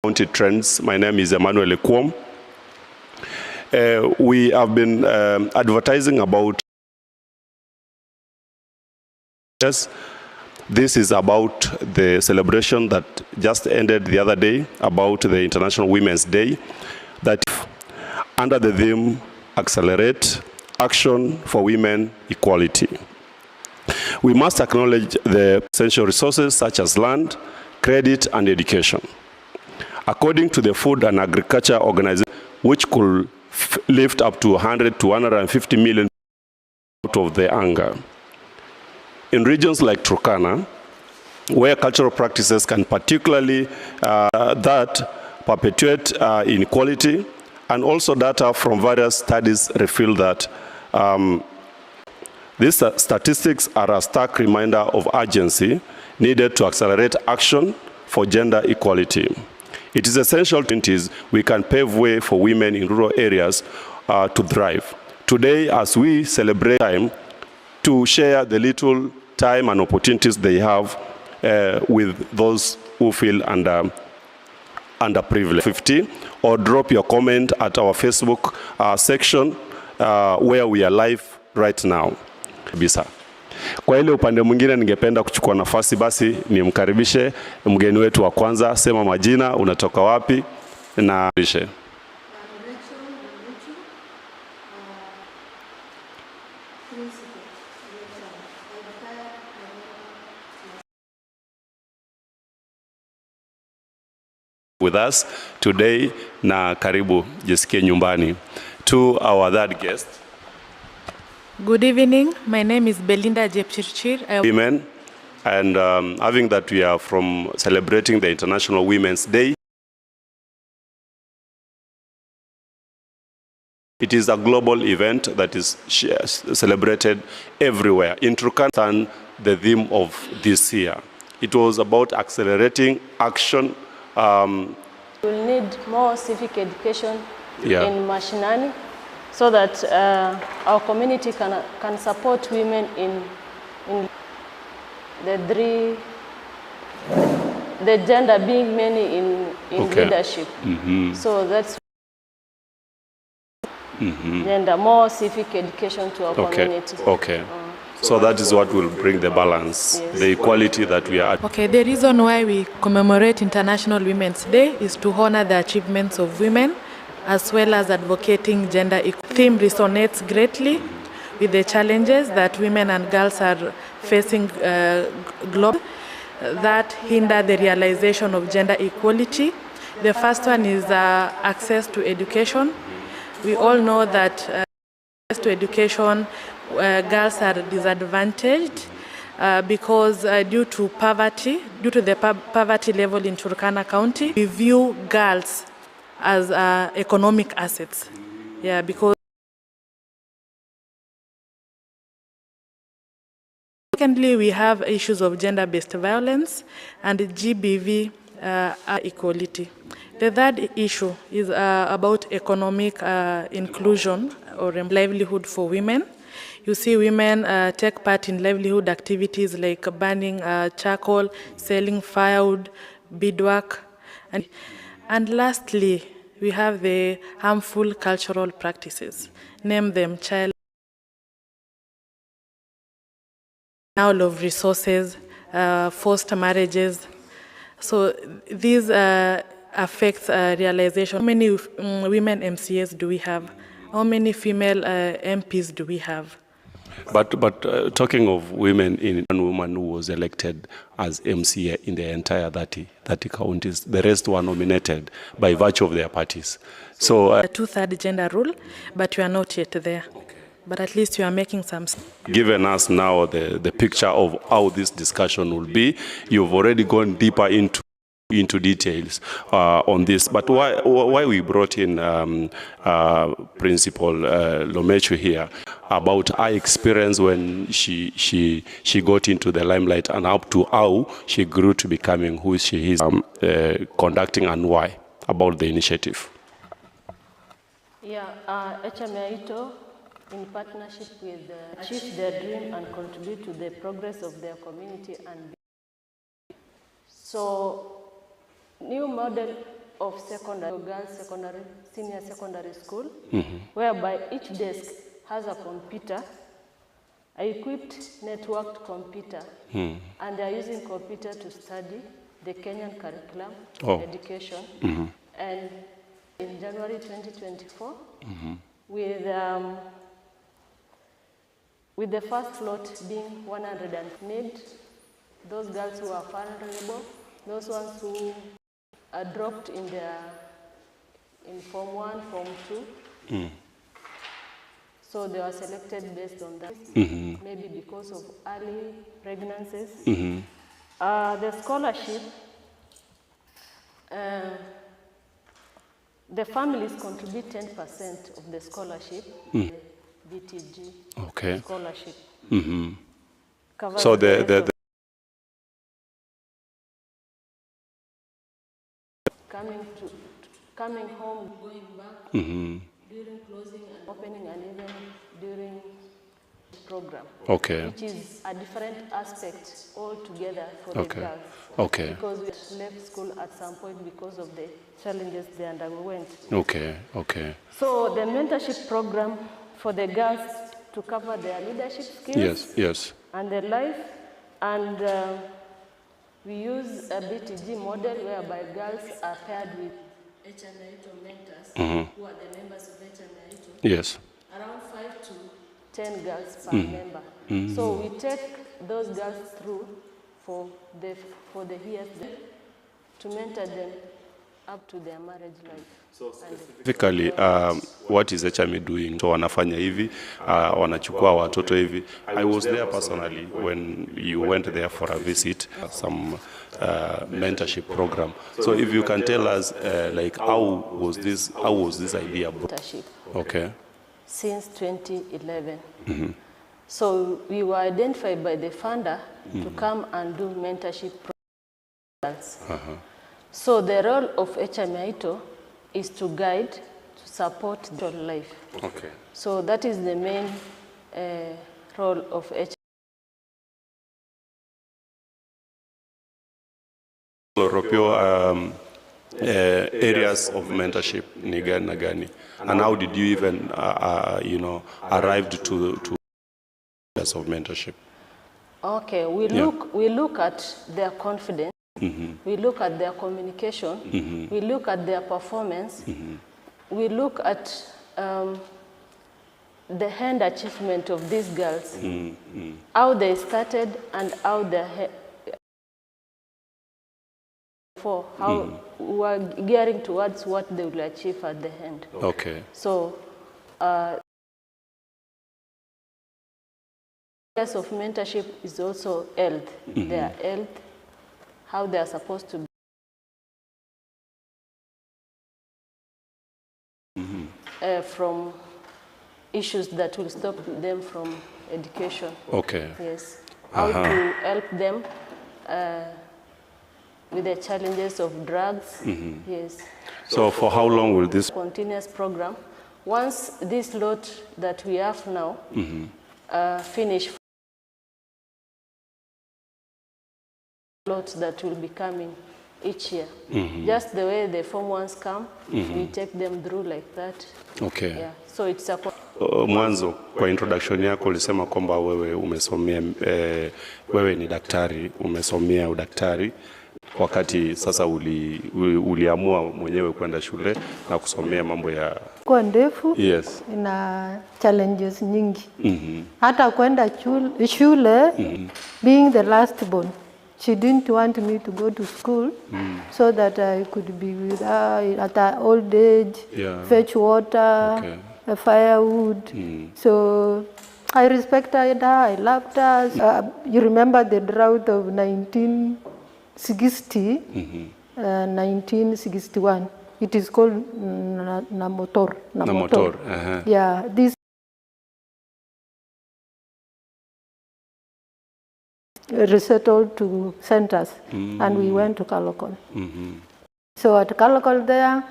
County Trends. My name is Emmanuel Ekwom. We have been advertising about this. This is about the celebration that just ended the other day about the International Women's Day, that under the theme Accelerate Action for Women Equality. We must acknowledge the essential resources such as land, credit, and education. According to the Food and Agriculture Organization, which could lift up to 100 to 150 million out of the hunger. In regions like Turkana, where cultural practices can particularly that perpetuate inequality, and also data from various studies reveal that these statistics are a stark reminder of urgency needed to accelerate action for gender equality. It is essential that we can pave way for women in rural areas to thrive. Today, as we celebrate time to share the little time and opportunities they have with those who feel underprivileged. 50, or drop your comment at our Facebook section where we are live right now. Bisa. Kwa ile upande mwingine ningependa kuchukua nafasi basi nimkaribishe mgeni wetu wa kwanza, sema majina, unatoka wapi na lishe. With us today na karibu jisikie nyumbani. To our third guest. Good evening. My name is Belinda Jepchirchir. Women, and having that we are from celebrating the International Women's Day. It is a global event that is celebrated everywhere. In Turkana, the theme of this year. It was about accelerating action. We'll need more civic education in Mashinani, so that our community can support women in the gender being many in leadership. So that's gender, more civic education to our community. So that is what will bring the balance, the equality that we are. Okay, the reason why we commemorate International Women's Day is to honor the achievements of women, as well as advocating gender equality. The theme resonates greatly with the challenges that women and girls are facing globally that hinder the realization of gender equality. The first one is access to education. We all know that access to education, girls are disadvantaged because due to the poverty level in Turkana County, we view girls as economic assets. Because secondly, we have issues of gender-based violence and GBV equality. The third issue is about economic inclusion or livelihood for women. You see women take part in livelihood activities like burning charcoal, selling firewood, beadwork. And lastly, we have the harmful cultural practices. Name them: child denial of resources, forced marriages. So these affects realization. How many women MCAs do we have? How many female MPs do we have? But talking of women, in one woman who was elected as MCA in the entire 30 counties, the rest were nominated by virtue of their parties. So a two-third gender rule, but we are not yet there. But at least you are making some. Given us now the picture of how this discussion will be, you've already gone deeper into details on this. But why we brought in Principal Lomechu here about our experience when she got into the limelight and up to how she grew to becoming who she is, conducting, and why about the initiative. HMAITO, in partnership with achieve their dream and contribute to the progress of their community. And so new model of secondary, girls secondary, senior secondary school, whereby each desk has a computer, an equipped networked computer, and they are using computer to study the Kenyan curriculum, education. And in January 2024, with the first lot being 100 and need those girls who are vulnerable, those ones who are dropped in Form 1, Form 2. So they were selected based on that, maybe because of early pregnancies. The scholarship, the families contribute 10% of the scholarship, BTG scholarship. So the coming home, going back, during closing and opening, and even during the program. Which is a different aspect altogether for the girls. Because we left school at some point because of the challenges they underwent. So the mentorship program for the girls to cover their leadership skills and their life, and we use a BTG model whereby girls are paired with HMAITO mentors who are the members of HMAITO. Around 5 to 10 girls per member. So we take those girls through for the years to mentor them up to their marriage life. So specifically, what is HMA doing? So wanafanya hivi, wanachukua watoto hivi. I was there personally when you went there for a visit, some mentorship program. So if you can tell us, like, how was this idea brought? Mentorship. Since 2011. So we were identified by the funder to come and do mentorship programs. So the role of HMAITO is to guide, to support your life. So that is the main role of HMAITO. Ropio, areas of mentorship ni gani na gani, and how did you even arrived to areas of mentorship? We look at their confidence. We look at their communication. We look at their performance. We look at the hand achievement of these girls, how they started and how they we are gearing towards what they will achieve at the end. So areas of mentorship is also health. Their health, how they are supposed to be from issues that will stop them from education. Yes. How to help them with the challenges of drugs. Yes. So for how long will this continuous program? Once this lot that we have now finish, lots that will be coming each year. Just the way the Form 1s come, we take them through like that. Yeah. So it's a mwanzo kwa introduction yako ulisema kwamba wewe umesomea wewe ni daktari, umesomea udaktari, wakati sasa uliamua mwenyewe kwenda shule na kusomea mambo ya kwa ndefu. Ina challenges nyingi. Hata kwenda shule, being the last born, she didn't want me to go to school so that I could be with her at her old age, fetch water, firewood. So I respected her, I loved her. You remember the drought of 1960, 1961. It is called Namotor. Yeah, this resettled to centers, and we went to Kalokol. So at Kalokol there,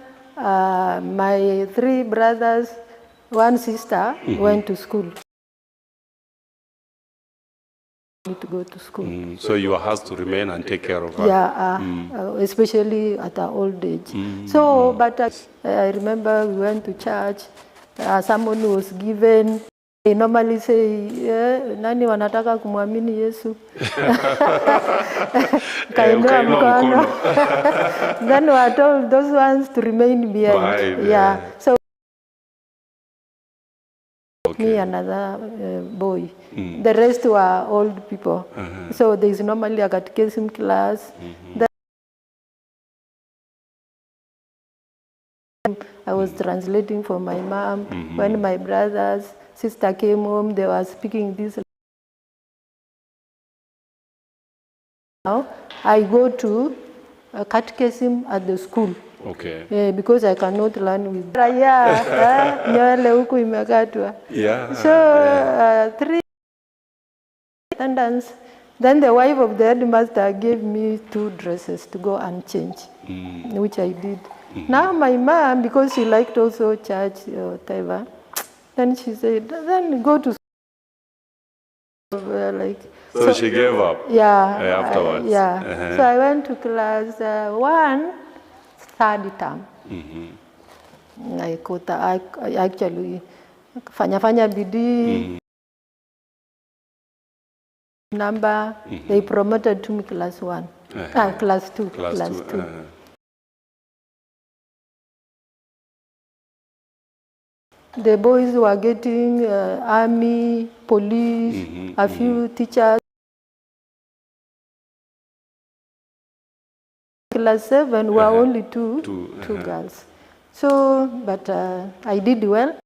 my 3 brothers, 1 sister went to school. me to go to school. So you were asked to remain and take care of her? Yeah, especially at our old age. So, but I remember we went to church, someone was given, they normally say, nani wanataka kumwamini Yesu? Kainua mkono. Then we are told those ones to remain behind. Yeah. So me another boy. The rest were old people. So there is normally a catechism class. I was translating for my mom. When my brother's sister came home, they were speaking this. Now I go to a catechism at the school. Okay. Because I cannot learn with nywele huku imekatwa. So 3 attendants. Then the wife of the headmaster gave me 2 dresses to go and change, which I did. Now my mom, because she liked also church or whatever, then she said, then go to school. So she gave up? Yeah. Afterwards? So I went to class 1, 3rd term. I actually fanya bidii. Number, they promoted to me class 1. Class 2. Class 2. The boys were getting army, police, a few teachers. Class 7 were only two girls. So, but I did well.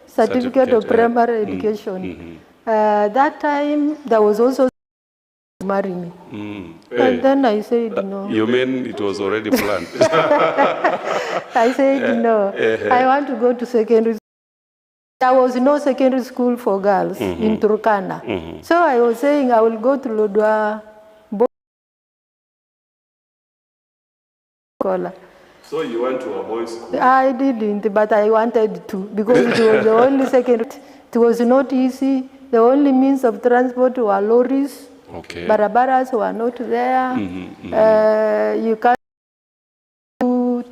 Certificate of primary education. That time, there was also marry me. And then I said no. You mean it was already planned? I said no. I want to go to secondary school. There was no secondary school for girls in Turkana. So I was saying I will go to Lodwar. So you went to a boys' school? I didn't, but I wanted to because it was the only secondary. It was not easy. The only means of transport were lorries. Okay. Barabaras were not there. You can't do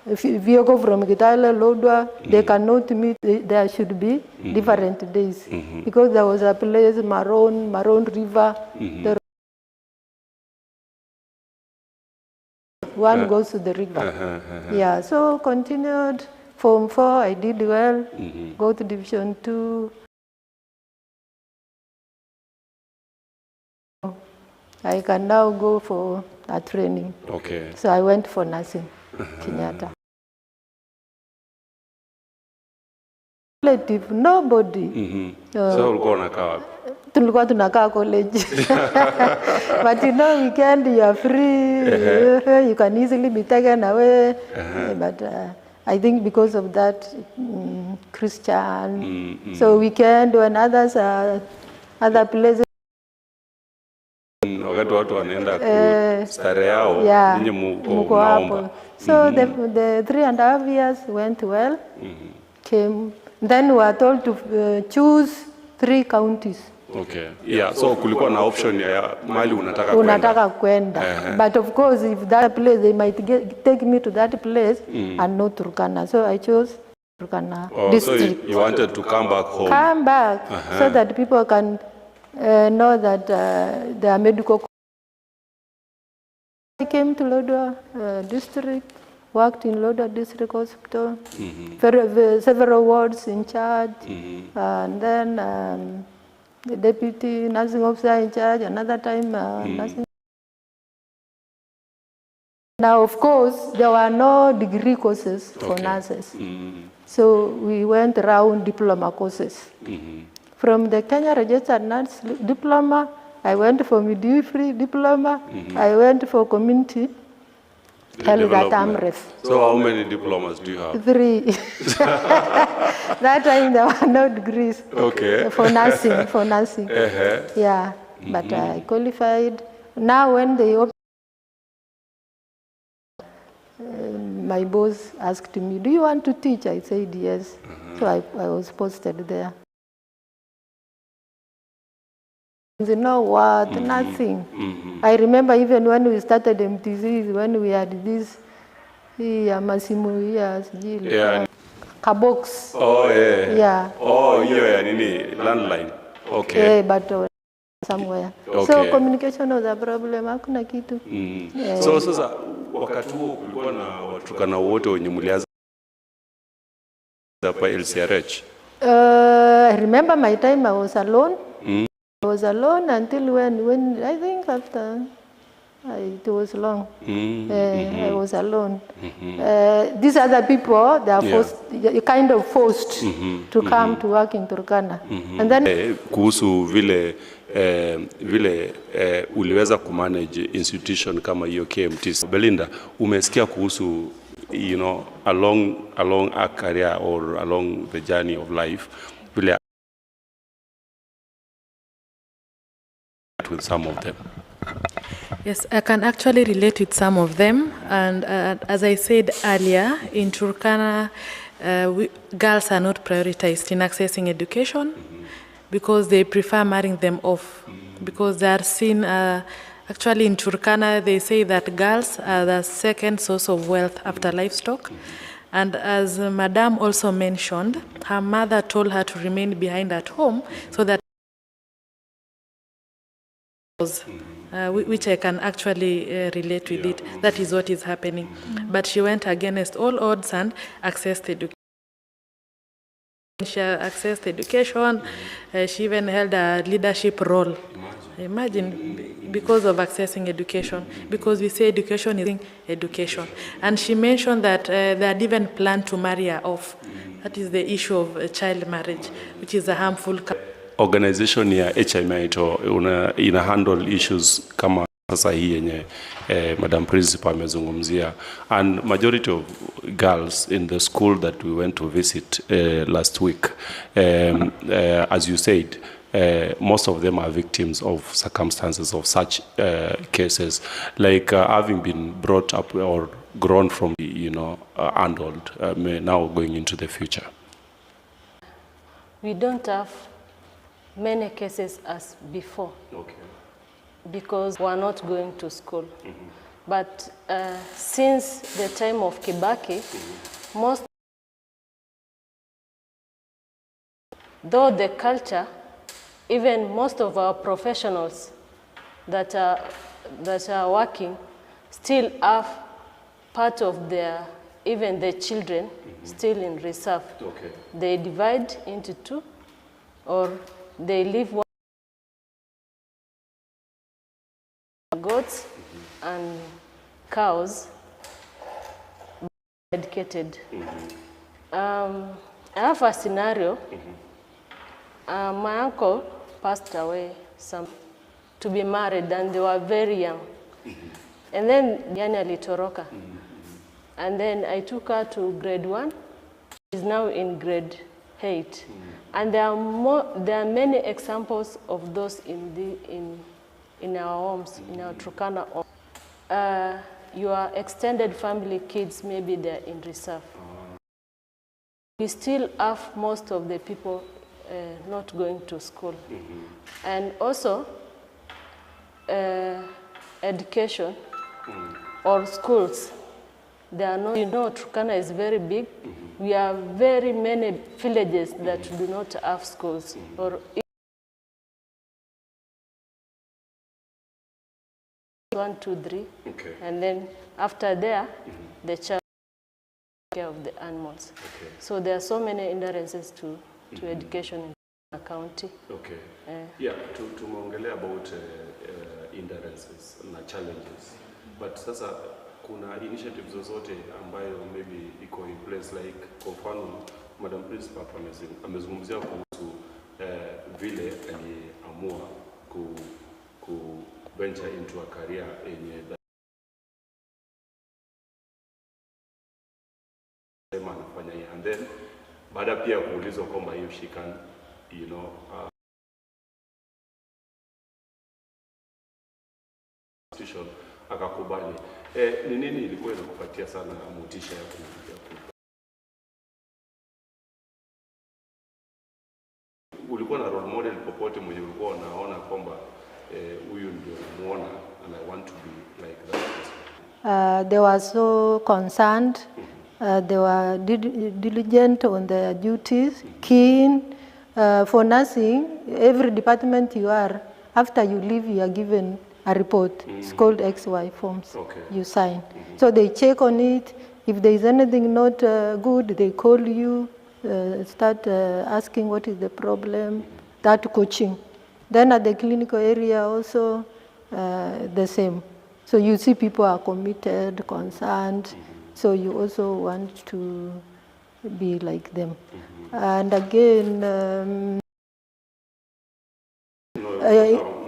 vehicle from Kitale, Lodwar. They cannot meet. There should be different days because there was a place, Maroon River. One goes to the river. Yeah, so continued. Form 4, I did well. Go to Division 2. I can now go for a training. Okay. So I went for nursing, Kenyatta. Relative, nobody. So ulikuwa unakaa wapi? Tulikuwa tunakaa college. But you know, weekend you are free. You can easily be taken away. But I think because of that, Christian. So weekend when others are other places. Wakati watu wanaenda kustare yao, ninyi mko naomba. So the 3.5 years went well. Came. Then we were told to choose 3 counties. Okay. Yeah, so kulikuwa na option ya mali unataka kwenda. But of course, if that place, they might take me to that place and not Turkana. So I chose Turkana district. So you wanted to come back home? Come back so that people can know that they are medical. I came to Lodwar district, worked in Lodwar district hospital, several wards in charge, and then the deputy nursing officer in charge, another time nursing. Now, of course, there were no degree courses for nurses. So we went around diploma courses. From the Kenya Registered Nurse Diploma, I went for midwifery diploma, I went for community health at AMREF. So how many diplomas do you have? 3. That time there were no degrees. Okay. For nursing. Yeah, but I qualified. Now when they opened, my boss asked me, do you want to teach? I said yes. So I was posted there. You know what? Nothing. I remember even when we started MTC, when we had this Masimu Kabox. Oh, yeah. Yeah. Oh, yeah, landline. Okay. Yeah, but somewhere. Okay. So communication was a problem. Hakuna kitu. Yeah. So sasa wakati huo kulikuwa na Waturkana wote wenye mlianza hapa LCRH? I remember my time I was alone. I was alone until when I think after it was long. I was alone. These other people, they are forced, kind of forced to come to work in Turkana. And then kuhusu vile uliweza kumanage institution kama hiyo KMTC. Belinda, umesikia kuhusu along a career or along the journey of life vile with some of them? Yes, I can actually relate with some of them. And as I said earlier, in Turkana, girls are not prioritized in accessing education because they prefer marrying them off. Because they are seen, actually in Turkana, they say that girls are the second source of wealth after livestock. And as Madam also mentioned, her mother told her to remain behind at home so that which I can actually relate with it. That is what is happening. But she went against all odds and accessed education. She accessed education. She even held a leadership role. Imagine, because of accessing education, because we say education is education. And she mentioned that they had even planned to marry her off. That is the issue of child marriage, which is a harmful. Organization ya HIMITO ina handle issues kama sasa hii yenye Madam Principal amezungumzia, and majority of girls in the school that we went to visit last week, as you said, most of them are victims of circumstances of such cases, like having been brought up or grown from handled, now going into the future. We don't have many cases as before, because we are not going to school. But since the time of Kibaki, though the culture, even most of our professionals that are working still have part of their, even the children still in reserve. They divide into two, or they leave one goats and cows educated. I have a scenario. My uncle passed away to be married, and they were very young. And then Yani alitoroka. And then I took her to grade 1. She's now in grade 8. And there are many examples of those in our homes, in our Turkana homes. Your extended family kids, maybe they're in reserve. We still have most of the people not going to school. And also, education or schools, they are not, Turkana is very big. We have very many villages that do not have schools. Or 1, 2, 3. And then after there, the child takes care of the animals. So there are so many hindrances to education in the county. Tumeongelea about hindrances na challenges. But sasa kuna initiatives zozote ambayo maybe iko in place, like kwa mfano Madam Principal amezungumzia kuhusu vile aliamua ku venture into a career yenye anafanya hii, and then baada pia kuulizwa kwamba hiyo she can institution akakubali. Ni nini ilikuwa inakupatia sana motisha ya ulikuwa na role model popote mwenye ulikuwa unaona kwamba huyu ndio namuona and I want to be like that? They were so concerned. They were diligent on their duties, keen. For nursing, every department you are, after you leave, you are given a report. It's called XY forms. Okay. You sign. So they check on it. If there is anything not good, they call you, start asking what is the problem, that coaching. Then at the clinical area also, the same. So you see people are committed, concerned, so you also want to be like them. And again,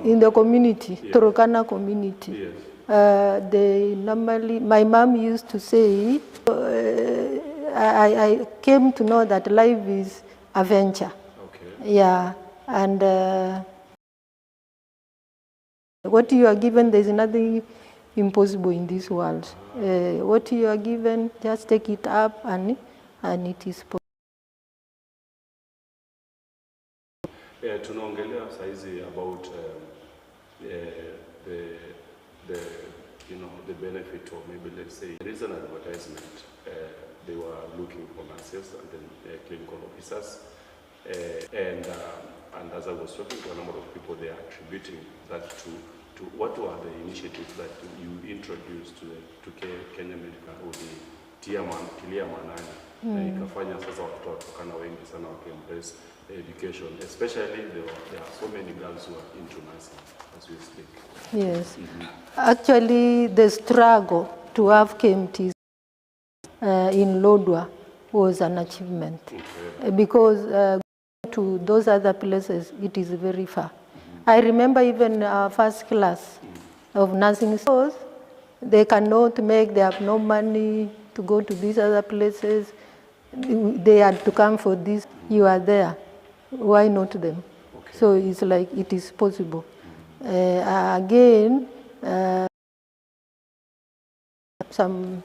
in the community, Turkana community, they normally, my mom used to say, I came to know that life is a venture. Okay. Yeah, and what you are given, there is nothing impossible in this world. What you are given, just take it up and it is possible. Tunaongelea saizi about the benefit of, maybe let's say there is an advertisement. They were looking for nurses and then clinical officers, and as I was talking to a number of people, they are attributing that to what were the initiatives that you introduced to Kenya Medical, or the tilia manani, na ikafanya sasa watoto watokana wengi sana waki-embrace education, especially there are so many girls who are into nursing as we speak. Yes. Actually, the struggle to have KMTs in Lodwar was an achievement, because to those other places, it is very far. I remember even our first class of nursing schools, they cannot make, they have no money to go to these other places. They had to come for this. You are there. Why not them? Okay. So it's like it is possible. Again, some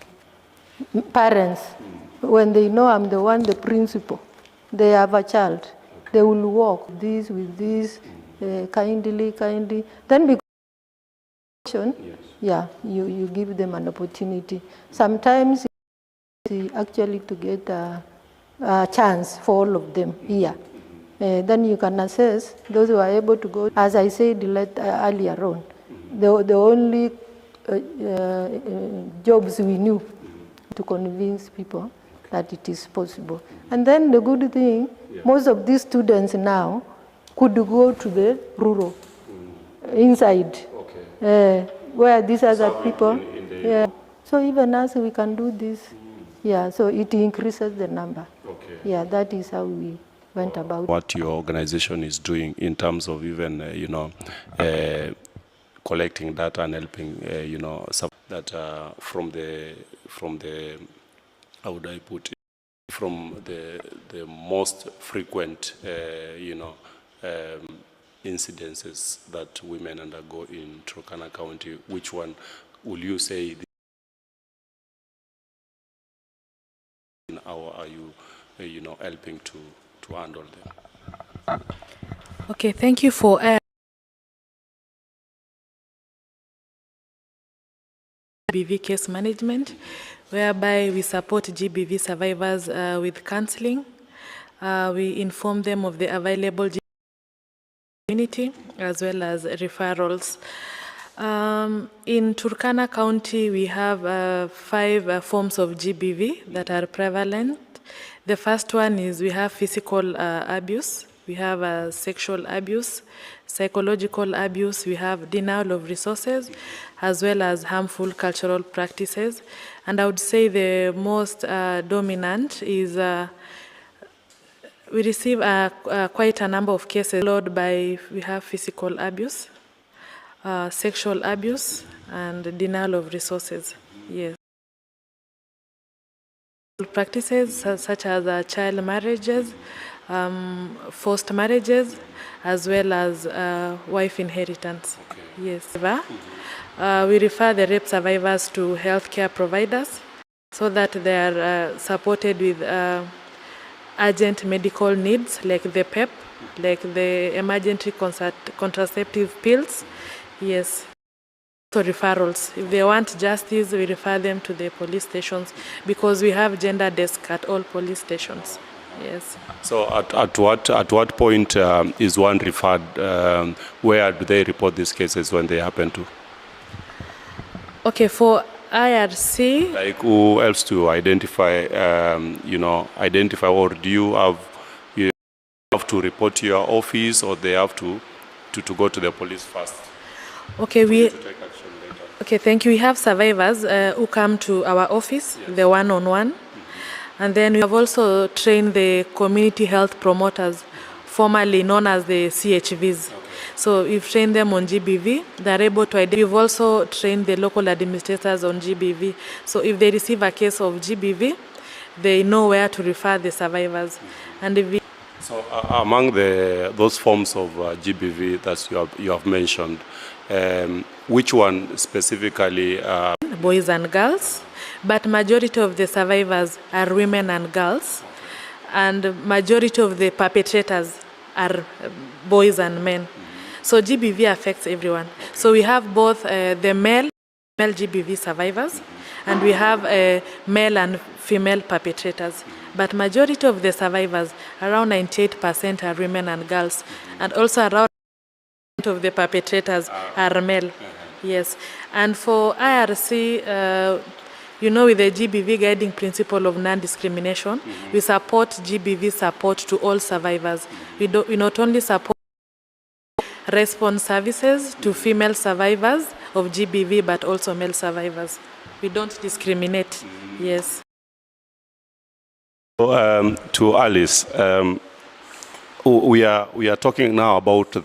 parents, when they know I'm the one, the principal, they have a child, okay, they will walk this with this, kindly. Then because, yes, yeah, you give them an opportunity. Sometimes it's actually to get a chance for all of them here. Then you can assess those who are able to go. As I said earlier on, the only jobs we knew to convince people that it is possible. And then the good thing, most of these students now could go to the rural, inside, where these other people. So even us, we can do this. Yeah, so it increases the number. Okay. Yeah, that is how we went about. What your organization is doing in terms of even, collecting data and helping, that from the, how would I put it, from the most frequent, incidences that women undergo in Turkana County, which one will you say how are you, helping to handle them? Okay, thank you for GBV case management, whereby we support GBV survivors with counseling. We inform them of the available community as well as referrals. In Turkana County, we have 5 forms of GBV that are prevalent. The first one is we have physical abuse, we have sexual abuse, psychological abuse, we have denial of resources, as well as harmful cultural practices. And I would say the most dominant is we receive quite a number of cases followed by we have physical abuse, sexual abuse, and denial of resources. Yes. Practices such as child marriages, forced marriages, as well as wife inheritance. Okay. Yes. We refer the rape survivors to healthcare providers so that they are supported with urgent medical needs like the PEP, like the emergency contraceptive pills. Yes. So referrals. If they want justice, we refer them to the police stations because we have gender desk at all police stations. Yes. So at what point is one referred? Where do they report these cases when they happen to? Okay, for IRC. Like who else to identify? Identify, or do you have to report to your office, or they have to go to the police first? Okay, Okay, thank you. We have survivors who come to our office, yes. The one-on-one. And then we have also trained the community health promoters, formerly known as the CHVs. Okay. So we've trained them on GBV. They're able to identify. We've also trained the local administrators on GBV. So if they receive a case of GBV, they know where to refer the survivors. And if so among those forms of GBV that you have mentioned, which one specifically? Boys and girls, but majority of the survivors are women and girls, and majority of the perpetrators are boys and men. So GBV affects everyone. So we have both the male GBV survivors, and we have male and female perpetrators. But majority of the survivors, around 98%, are women and girls, and also around of the perpetrators are male. Yes. And for IRC, with the GBV guiding principle of non-discrimination, we support GBV support to all survivors. We not only support response services to female survivors of GBV, but also male survivors. We don't discriminate. Yes. To Alice, we are talking now about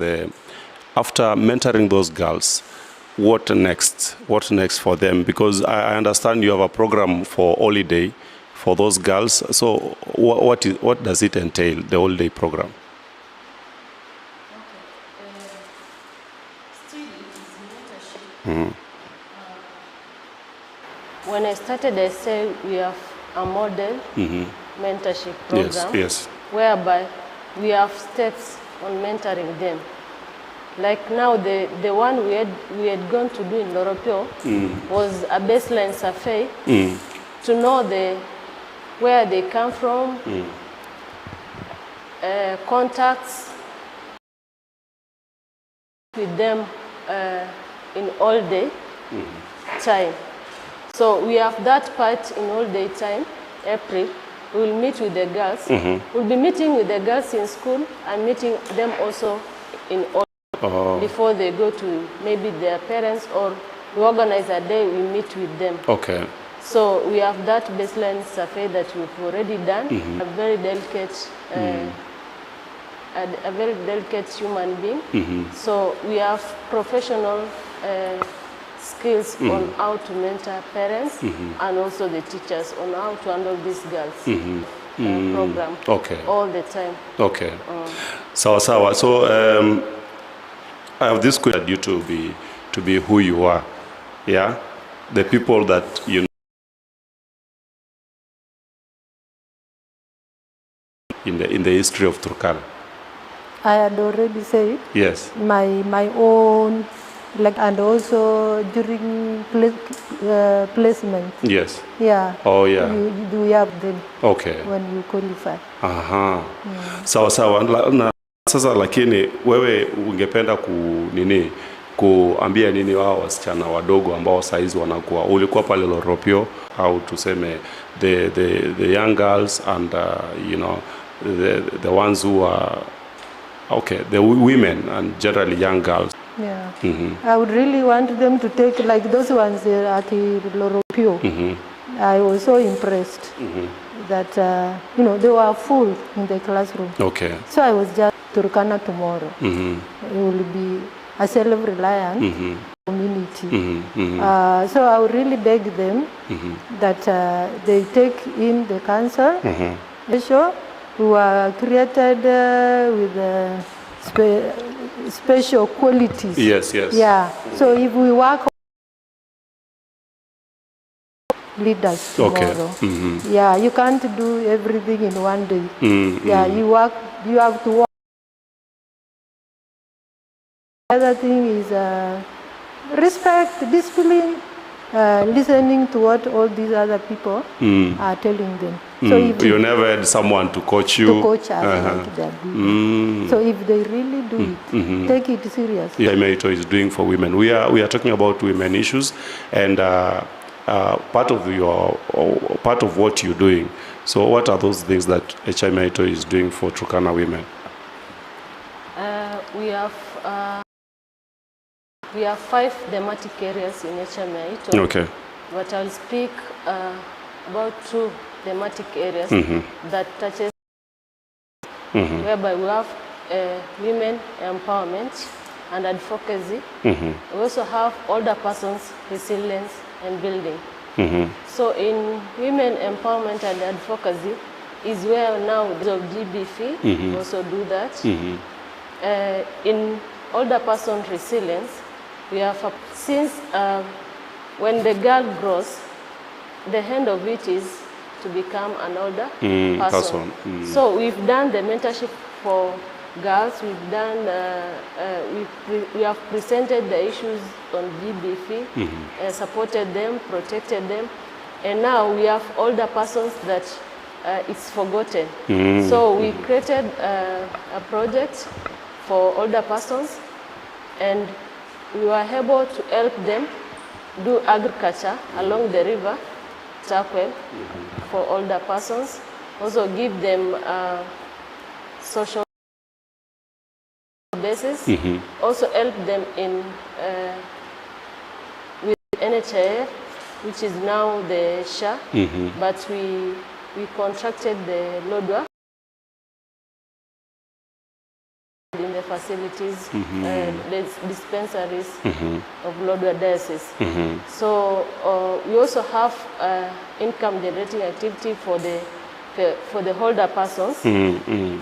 after mentoring those girls, what next? What next for them? Because I understand you have a program for holiday for those girls. So what does it entail, the holiday program? Still, it is mentorship. When I started, I said we have a model mentorship program, yes. whereby we have steps on mentoring them. Like now, the one we had gone to do in Loropio was a baseline survey to know where they come from, contacts with them in all day time. So we have that part in all day time. April, we will meet with the girls. We'll be meeting with the girls in school and meeting them also in all before they go to maybe their parents, or we organize a day we meet with them. Okay. So we have that baseline survey that we've already done. A very delicate, a very delicate human being. So we have professional skills on how to mentor parents and also the teachers on how to handle these girls. Program. Okay. All the time. Okay. So I have this question, you to be who you are. Yeah, the people that you know in the history of Turkana. I had already said. Yes. My own, and also during placement. Yes. Yeah. Oh yeah. We have them. Okay. When you qualify. Aha. Sawa. Na sasa lakini wewe ungependa kuambia nini wao wasichana wadogo ambao saizi wanakuwa, ulikuwa pale Loropio, au tuseme the young girls and the ones who are the women and generally young girls. Yeah. I would really want them to take like those ones at Loropio. I was so impressed that they were full in the classroom. Okay. So I was just Turkana tomorrow. It will be a self-reliant community. So I would really beg them that they take in the council, who are created with special qualities. Yes. Yeah. So if we work leaders tomorrow. Yeah, you can't do everything in one day. Yeah, you have to work. The other thing is respect, discipline, listening to what all these other people are telling them. So if You never had someone to coach you? to coach us like they're doing. So if they really do it, take it seriously. HIMAITO is doing for women. We are talking about women issues, and part of what you're doing. So what are those things that HIMAITO is doing for Turkana women? We have 5 thematic areas in HIMAITO. Okay. But I'll speak about 2 thematic areas that touches whereby we have women empowerment and advocacy. We also have older persons resilience and building. So in women empowerment and advocacy is where now the GBF also do that. In older person resilience, we have since when the girl grows, the end of it is to become an older person. So we've done the mentorship for girls. We've done we have presented the issues on GBF, supported them, protected them, and now we have older persons that it's forgotten. So we created a project for older persons, and we were able to help them do agriculture along the river Takwel for older persons. Also give them social basis. Also help them in with NHIF, which is now the SHA, but we contracted the Lodwa in the facilities, the dispensaries of Lodwa Diocese. So we also have income generating activity for the older persons, and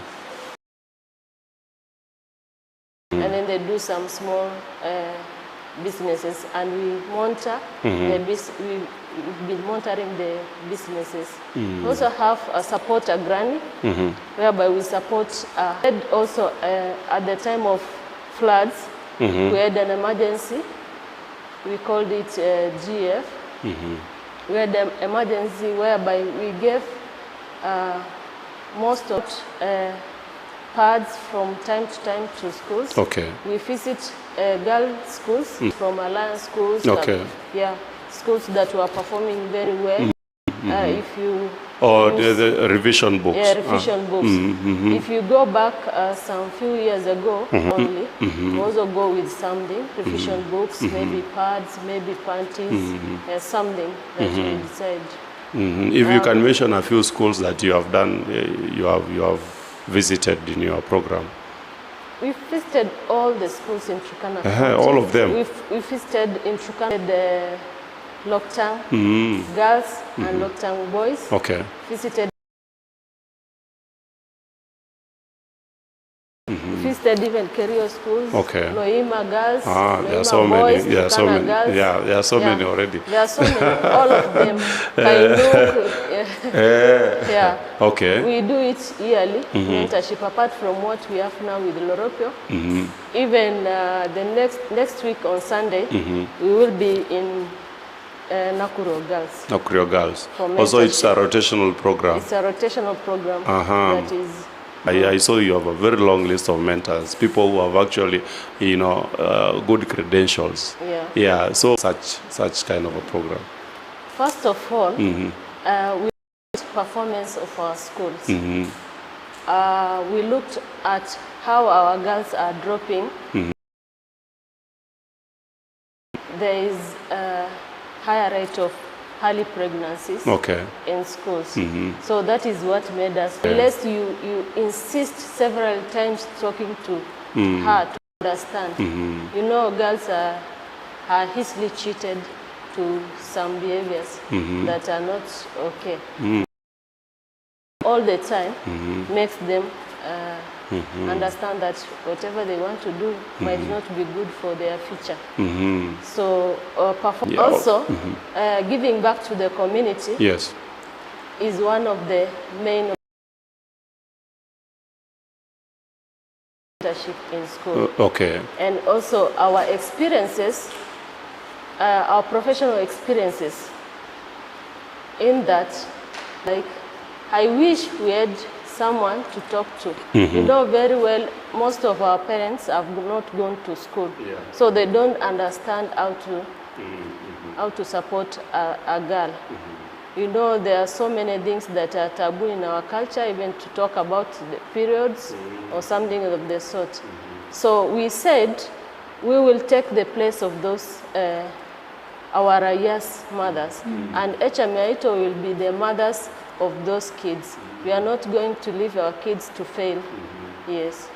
then they do some small businesses, and we monitor we've been monitoring the businesses. We also have a support a granny, whereby we support and also at the time of floods, we had an emergency. We called it GF. We had an emergency whereby we gave most of pads from time to time to schools. Okay. We visit girls' schools from Alliance schools. Okay. Schools that were performing very well. If you the revision books. Yeah, revision books. If you go back some few years ago only, we also go with something, revision books, maybe pads, maybe panties, something that we decide. If you can mention a few schools that you have done, you have visited in your program. We've visited all the schools in Turkana. All of them? We visited in Turkana the Loktang girls and Loktang boys. Okay. Visited visited even Kerio schools. Okay. Loima girls. There are so boys, many. There are so many. Girls. Yeah, there are so many already. There are so many. All of them. Yeah. Okay. We do it yearly. Mentorship apart from what we have now with Loropio. Even the next week on Sunday, we will be in Nakuro Girls. Nakuro Girls. Also, it's a rotational program. It's a rotational program. That is. I saw you have a very long list of mentors, people who have actually, good credentials. Yeah. Yeah. So such kind of a program. First of all, we looked at performance of our schools. We looked at how our girls are dropping. There is a higher rate of early pregnancies in schools. So that is what made us, unless you insist several times talking to her to understand. You know, girls are easily cheated to some behaviors that are not okay. All the time makes them understand that whatever they want to do might not be good for their future. So also giving back to the community is one of the main leadership in school. And also our experiences, our professional experiences in that, like, I wish we had someone to talk to. You know very well, most of our parents have not gone to school, so they don't understand how to support a girl. You know, there are so many things that are taboo in our culture, even to talk about the periods or something of the sort. So we said we will take the place of those our Raiya's mothers, and HMITO will be the mothers of those kids. We are not going to leave our kids to fail. Yes.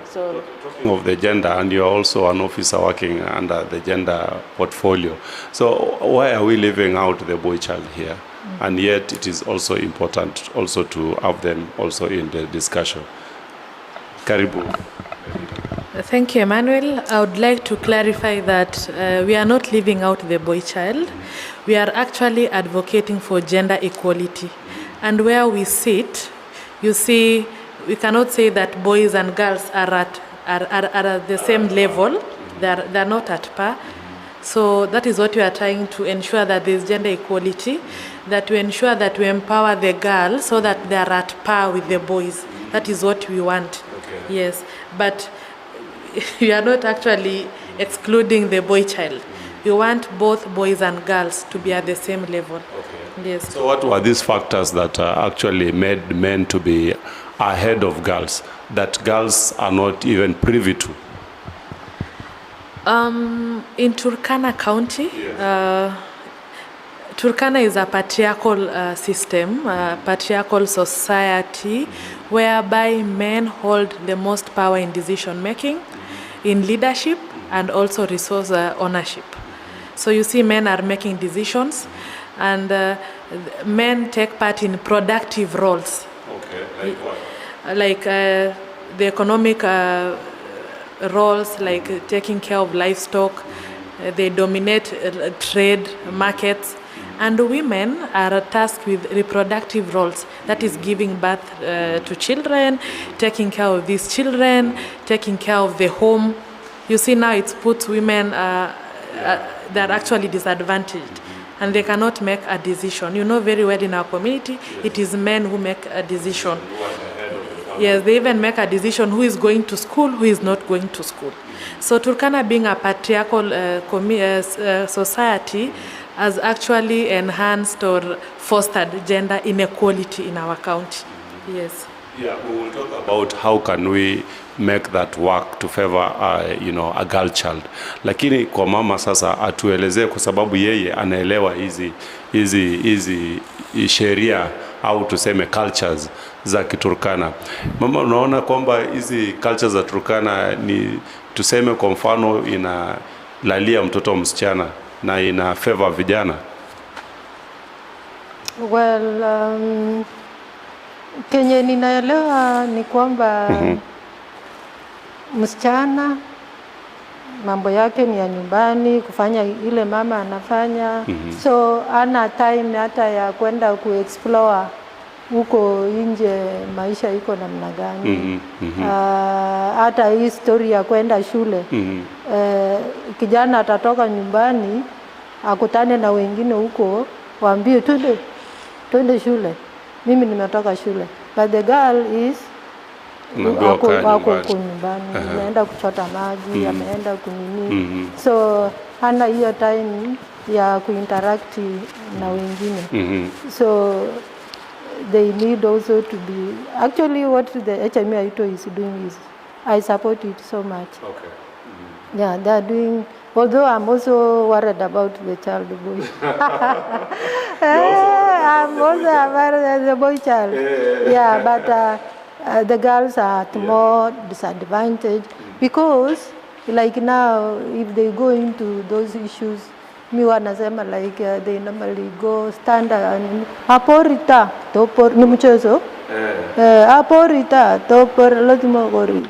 So talking of the gender, and you're also an officer working under the gender portfolio. So why are we leaving out the boy child here? And yet it is also important also to have them also in the discussion. Karibu. Thank you, Emmanuel. I would like to clarify that we are not leaving out the boy child. We are actually advocating for gender equality. And where we sit, you see, we cannot say that boys and girls are at the same level. They're not at par. So that is what we are trying to ensure, that there is gender equality, that we ensure that we empower the girls so that they are at par with the boys. That is what we want. Yes, but we are not actually excluding the boy child. We want both boys and girls to be at the same level. Yes. So what were these factors that actually made men to be ahead of girls, that girls are not even privy to? In Turkana County, Turkana is a patriarchal system, patriarchal society, whereby men hold the most power in decision making, in leadership, and also resource ownership. So you see, men are making decisions, and men take part in productive roles. Like what? Like the economic roles, like taking care of livestock. They dominate trade markets. And women are tasked with reproductive roles, that is giving birth to children, taking care of these children, taking care of the home. You see, now it puts women, they're actually disadvantaged, and they cannot make a decision. You know very well, in our community, it is men who make a decision. Yes, they even make a decision who is going to school, who is not going to school. So Turkana, being a patriarchal society, has actually enhanced or fostered gender inequality in our county. Yes. Yeah, we will talk about how can we make that work to favor a girl child. Lakini kwa mama sasa atuelezee, kwa sababu yeye anaelewa hizi sheria au tuseme cultures za Kiturkana. Mama, unaona kwamba hizi cultures za Turkana ni, tuseme kwa mfano, inalalia mtoto msichana na ina favor vijana? Well, kenye ninaelewa ni kwamba msichana mambo yake ni ya nyumbani, kufanya ile mama anafanya. So ana time hata ya kwenda kuexplore huko nje maisha iko namna gani. Hata hii story ya kwenda shule. Kijana atatoka nyumbani akutane na wengine huko, waambie twende shule. Mimi nimetoka shule. But the girl is wako nyumbani, ameenda kuchota maji, ameenda kunini. So hana hiyo time ya kuinteract na wengine. So they need also to be, actually what the HMITO is doing is, I support it so much. Yeah, they are doing, although I'm also worried about the child boy. I'm also worried about the boy child. Yeah, but the girls are at more disadvantage because, like now, if they go into those issues, mi wanasema like they normally go stand and aporita, ni mchezo, Hapo Rita topor lazima gori.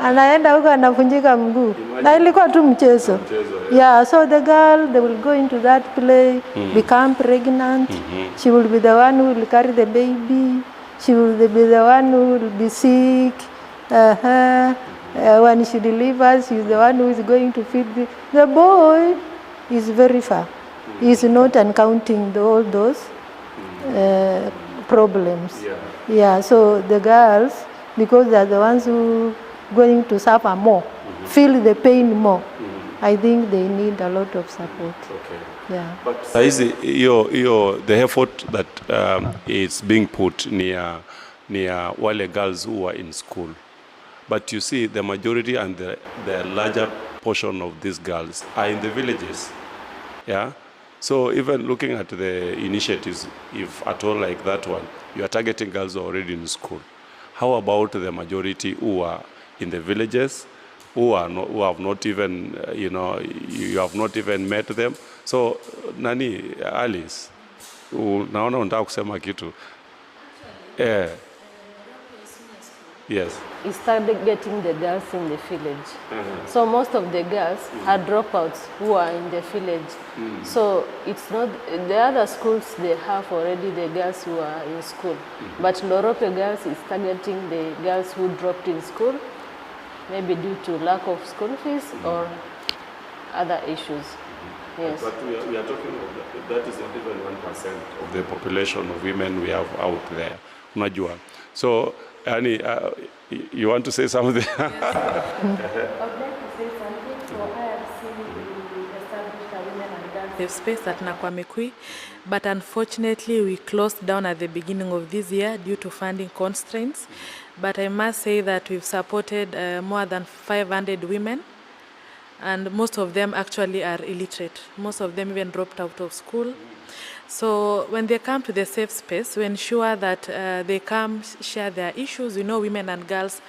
Anaenda huko anafunjika mguu. Na ilikuwa tu mchezo. Yeah, so the girl, they will go into that play, become pregnant. She will be the one who will carry the baby. She will be the one who will be sick. When she delivers, she's the one who is going to feed the boy. Is very far. He's not encountering all those problems. Yeah, so the girls, because they're the ones who going to suffer more, feel the pain more. I think they need a lot of support. Okay. Yeah. But the effort that is being put near wale girls who are in school. But you see, the majority and the larger portion of these girls are in the villages. Yeah. So even looking at the initiatives, if at all like that one, you are targeting girls who are already in school. How about the majority who are in the villages, who have not even, you have not even met them? So, Nani, Alice, naona unataka kusema kitu. Yes. He started getting the girls in the village. So most of the girls are dropouts who are in the village. So it's not, the other schools, they have already the girls who are in school. But Lorope Girls is targeting the girls who dropped in school, maybe due to lack of school fees or other issues. Yes. But we are talking about that is not even 1% of the population of women we have out there. Unajua. So, Annie, you want to say something? Yes. I would like to say something. So I have seen we established a women and girls safe space at Nakwamekwi, but unfortunately we closed down at the beginning of this year due to funding constraints. But I must say that we've supported more than 500 women, and most of them actually are illiterate. Most of them even dropped out of school. So when they come to the safe space, we ensure that they come share their issues. You know, women and girls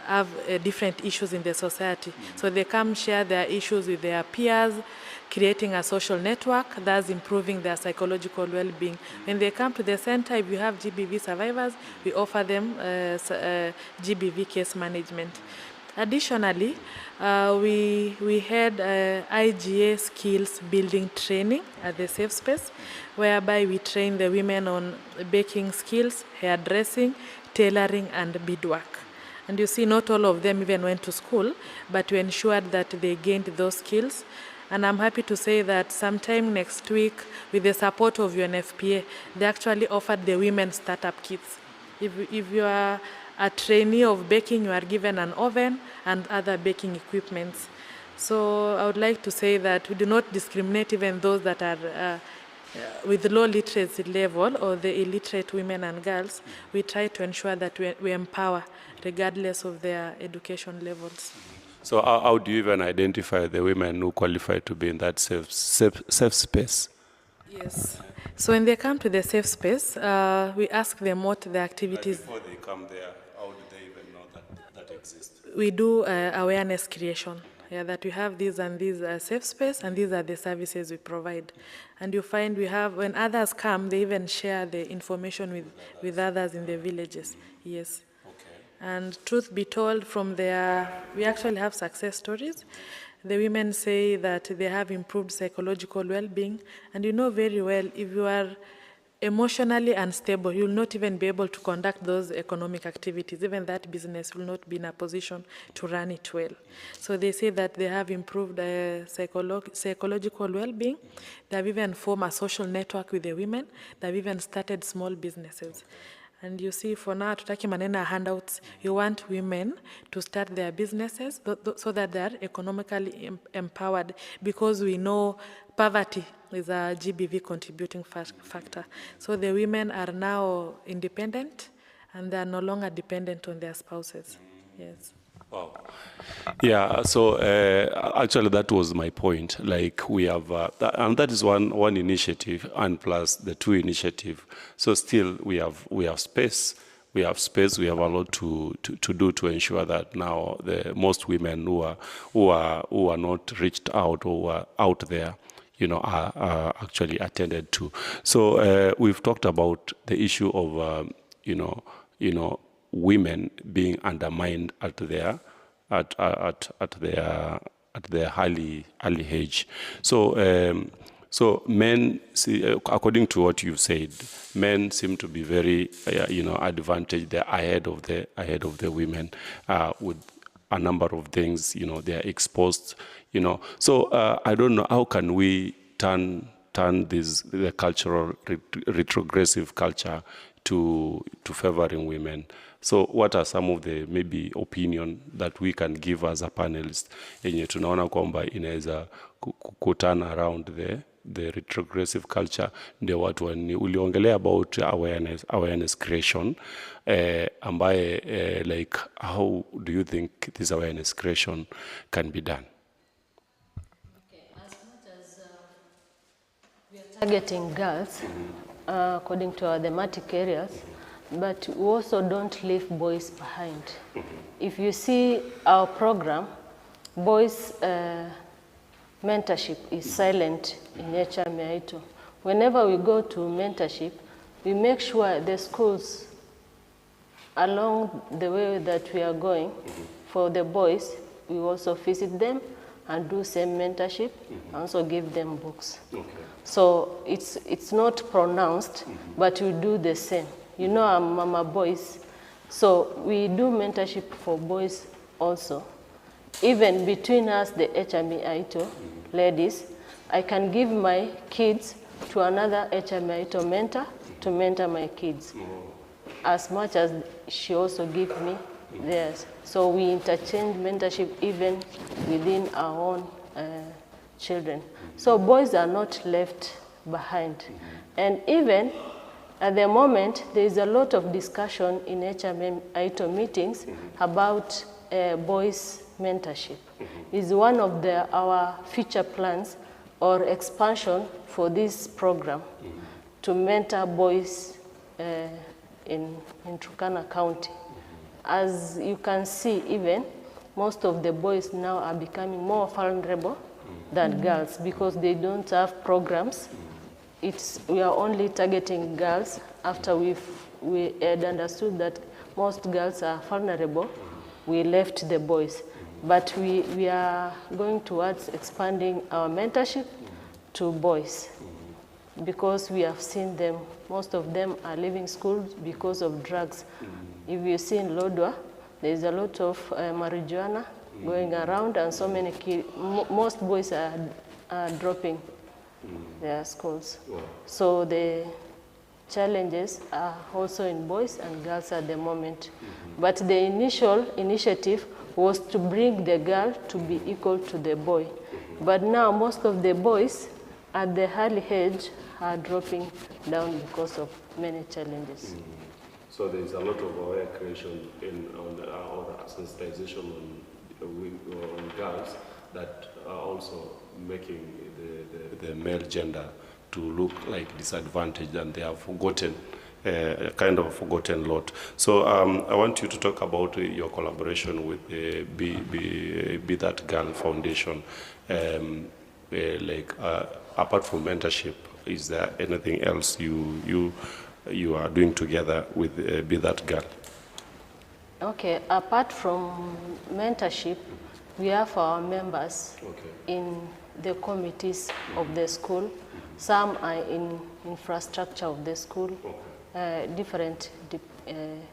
have different issues in the society. So they come share their issues with their peers, creating a social network, thus improving their psychological well-being. When they come to the center, if you have GBV survivors, we offer them GBV case management. Additionally, we had IGA skills building training at the safe space, whereby we train the women on baking skills, hairdressing, tailoring, and beadwork. And you see, not all of them even went to school, but we ensured that they gained those skills. And I'm happy to say that sometime next week, with the support of UNFPA, they actually offered the women startup kits. If you are a trainee of baking, you are given an oven and other baking equipments. So I would like to say that we do not discriminate even those that are with low literacy level or the illiterate women and girls. We try to ensure that we empower regardless of their education levels. So how do you even identify the women who qualify to be in that safe space? Yes. So when they come to the safe space, we ask them what the activities. Before they come there, how do they even know that exists? We do awareness creation. Yeah, that we have these and these safe space, and these are the services we provide. And you find we have, when others come, they even share the information with others in the villages. Yes. Okay. And truth be told, from there, we actually have success stories. The women say that they have improved psychological well-being, and you know very well, if you are emotionally unstable, you will not even be able to conduct those economic activities. Even that business will not be in a position to run it well. So they say that they have improved psychological well-being. They have even formed a social network with the women. They have even started small businesses. And you see, for now, tutaki manena handouts, you want women to start their businesses so that they are economically empowered, because we know poverty is a GBV contributing factor. So the women are now independent, and they are no longer dependent on their spouses. Yes. Wow. Yeah, so actually that was my point. Like we have, and that is one initiative, and plus the two initiative. So still we have space. We have space. We have a lot to do to ensure that now the most women who are not reached out or are out there, are actually attended to. So we've talked about the issue of women being undermined at their early age. So men, according to what you've said, men seem to be very advantaged. They're ahead of the women with a number of things. They are exposed. So I don't know, how can we turn the cultural retrogressive culture to favoring women? So what are some of the maybe opinion that we can give as a panelist yenye tunaona kwamba inaweza turn around the retrogressive culture? Ndio watu uliongelea about awareness creation, ambaye like how do you think this awareness creation can be done? Okay, as much as we are targeting girls according to our thematic areas, but we also don't leave boys behind. If you see our program, boys mentorship is silent in HME Aito. Whenever we go to mentorship, we make sure the schools along the way that we are going, for the boys, we also visit them and do same mentorship, and also give them books. Okay. So it's not pronounced, but we do the same. I'm Mama Boys, so we do mentorship for boys also. Even between us, the HME Aito ladies, I can give my kids to another HME Aito mentor to mentor my kids, as much as she also gives me theirs. So we interchange mentorship even within our own children. So boys are not left behind. And even at the moment, there is a lot of discussion in HME Aito meetings about boys mentorship. It's one of our future plans or expansion for this program to mentor boys in Turkana County. As you can see, even most of the boys now are becoming more vulnerable than girls because they don't have programs. We are only targeting girls after we had understood that most girls are vulnerable. We left the boys. But we are going towards expanding our mentorship to boys because we have seen them, most of them are leaving school because of drugs. If you see in Lodwar, there is a lot of marijuana going around, and so many kids, most boys are dropping their schools. Wow. So the challenges are also in boys and girls at the moment. But the initial initiative was to bring the girl to be equal to the boy. But now most of the boys at the early age are dropping down because of many challenges. So there is a lot of aware creation on sensitization on girls that are also making the male gender to look like disadvantaged, and they have forgotten, kind of forgotten lot. So I want you to talk about your collaboration with Be That Girl Foundation. Apart from mentorship, is there anything else you are doing together with Be That Girl? Okay, apart from mentorship, we have our members in the committees of the school. Some are in infrastructure of the school, different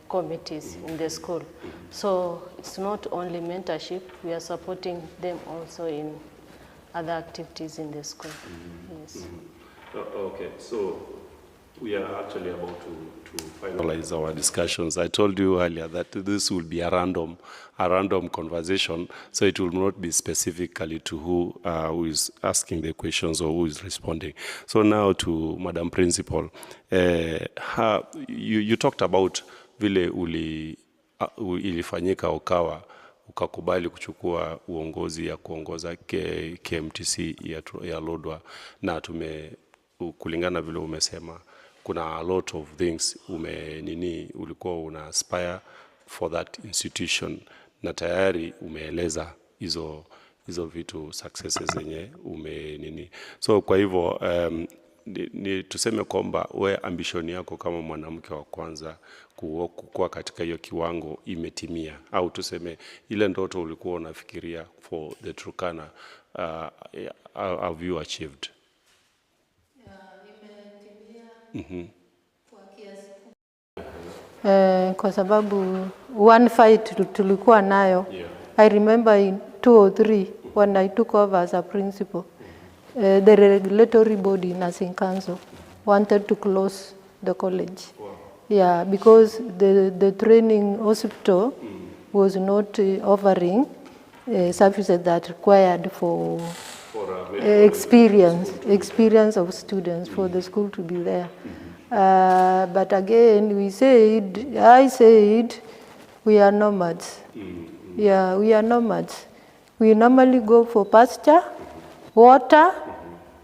committees in the school. So it's not only mentorship, we are supporting them also in other activities in the school. Yes. Okay, so we are actually about to finalize our discussions. I told you earlier that this will be a random conversation, so it will not be specifically to who is asking the questions or who is responding. So now to Madam Principal, you talked about vile ilifanyika ukakubali kuchukua uongozi ya kuongoza KMTC ya Lodwar, na kulingana vile umesema kuna a lot of things ulikuwa una aspire for that institution, na tayari umeeleza hizo vitu successes zenye nini. So kwa hivyo ni tuseme kwamba we ambition yako kama mwanamke wa kwanza kukua katika hiyo kiwango imetimia, au tuseme ile ndoto ulikuwa unafikiria for the Turkana have you achieved? Imetimia kwa kiasi. Kwa sababu one fight tulikuwa nayo. I remember in 2003 when I took over as a principal, the regulatory body, Nursing Council, wanted to close the college. Wow. Yeah, because the training hospital was not offering services that required for experience of students for the school to be there. But again, I said, we are nomads. Yeah, we are nomads. We normally go for pasture, water,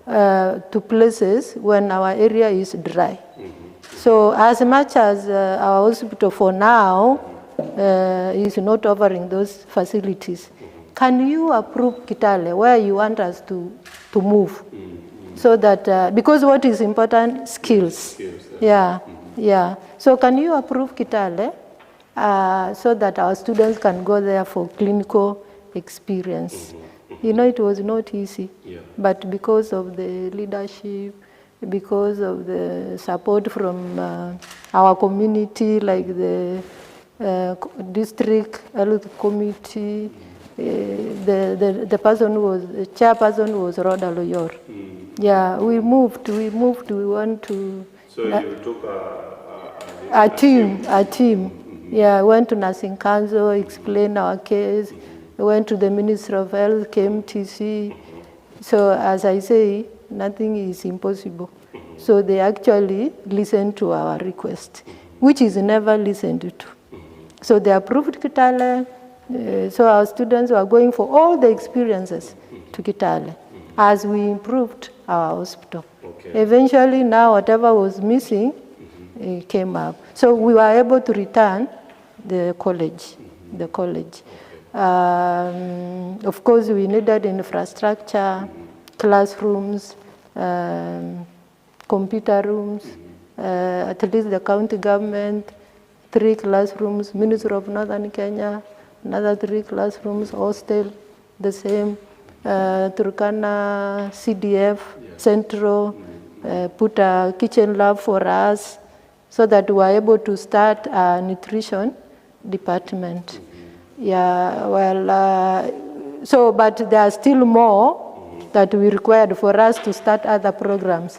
to places when our area is dry. So as much as our hospital for now is not offering those facilities, can you approve Kitale where you want us to move? So that, because what is important, skills. Yeah. So can you approve Kitale so that our students can go there for clinical experience? You know, it was not easy, but because of the leadership, because of the support from our community, like the district health committee, the person who was, the chairperson was Rhoda Loyor. Yeah, we moved, we want to... So you took a team. Yeah, went to Nursing Council, explained our case, went to the Ministry of Health, KMTC. So as I say, nothing is impossible. So they actually listened to our request, which is never listened to. So they approved Kitale. So our students were going for all the experiences to Kitale as we improved our hospital. Okay. Eventually now whatever was missing came up. So we were able to return the college. Of course we needed infrastructure, classrooms, computer rooms, at least the county government, 3 classrooms, Ministry of Northern Kenya, another 3 classrooms, hostel, the same, Turkana CDF, Central, put a kitchen lab for us so that we were able to start a nutrition department. Yeah, well, so, but there are still more that we required for us to start other programs,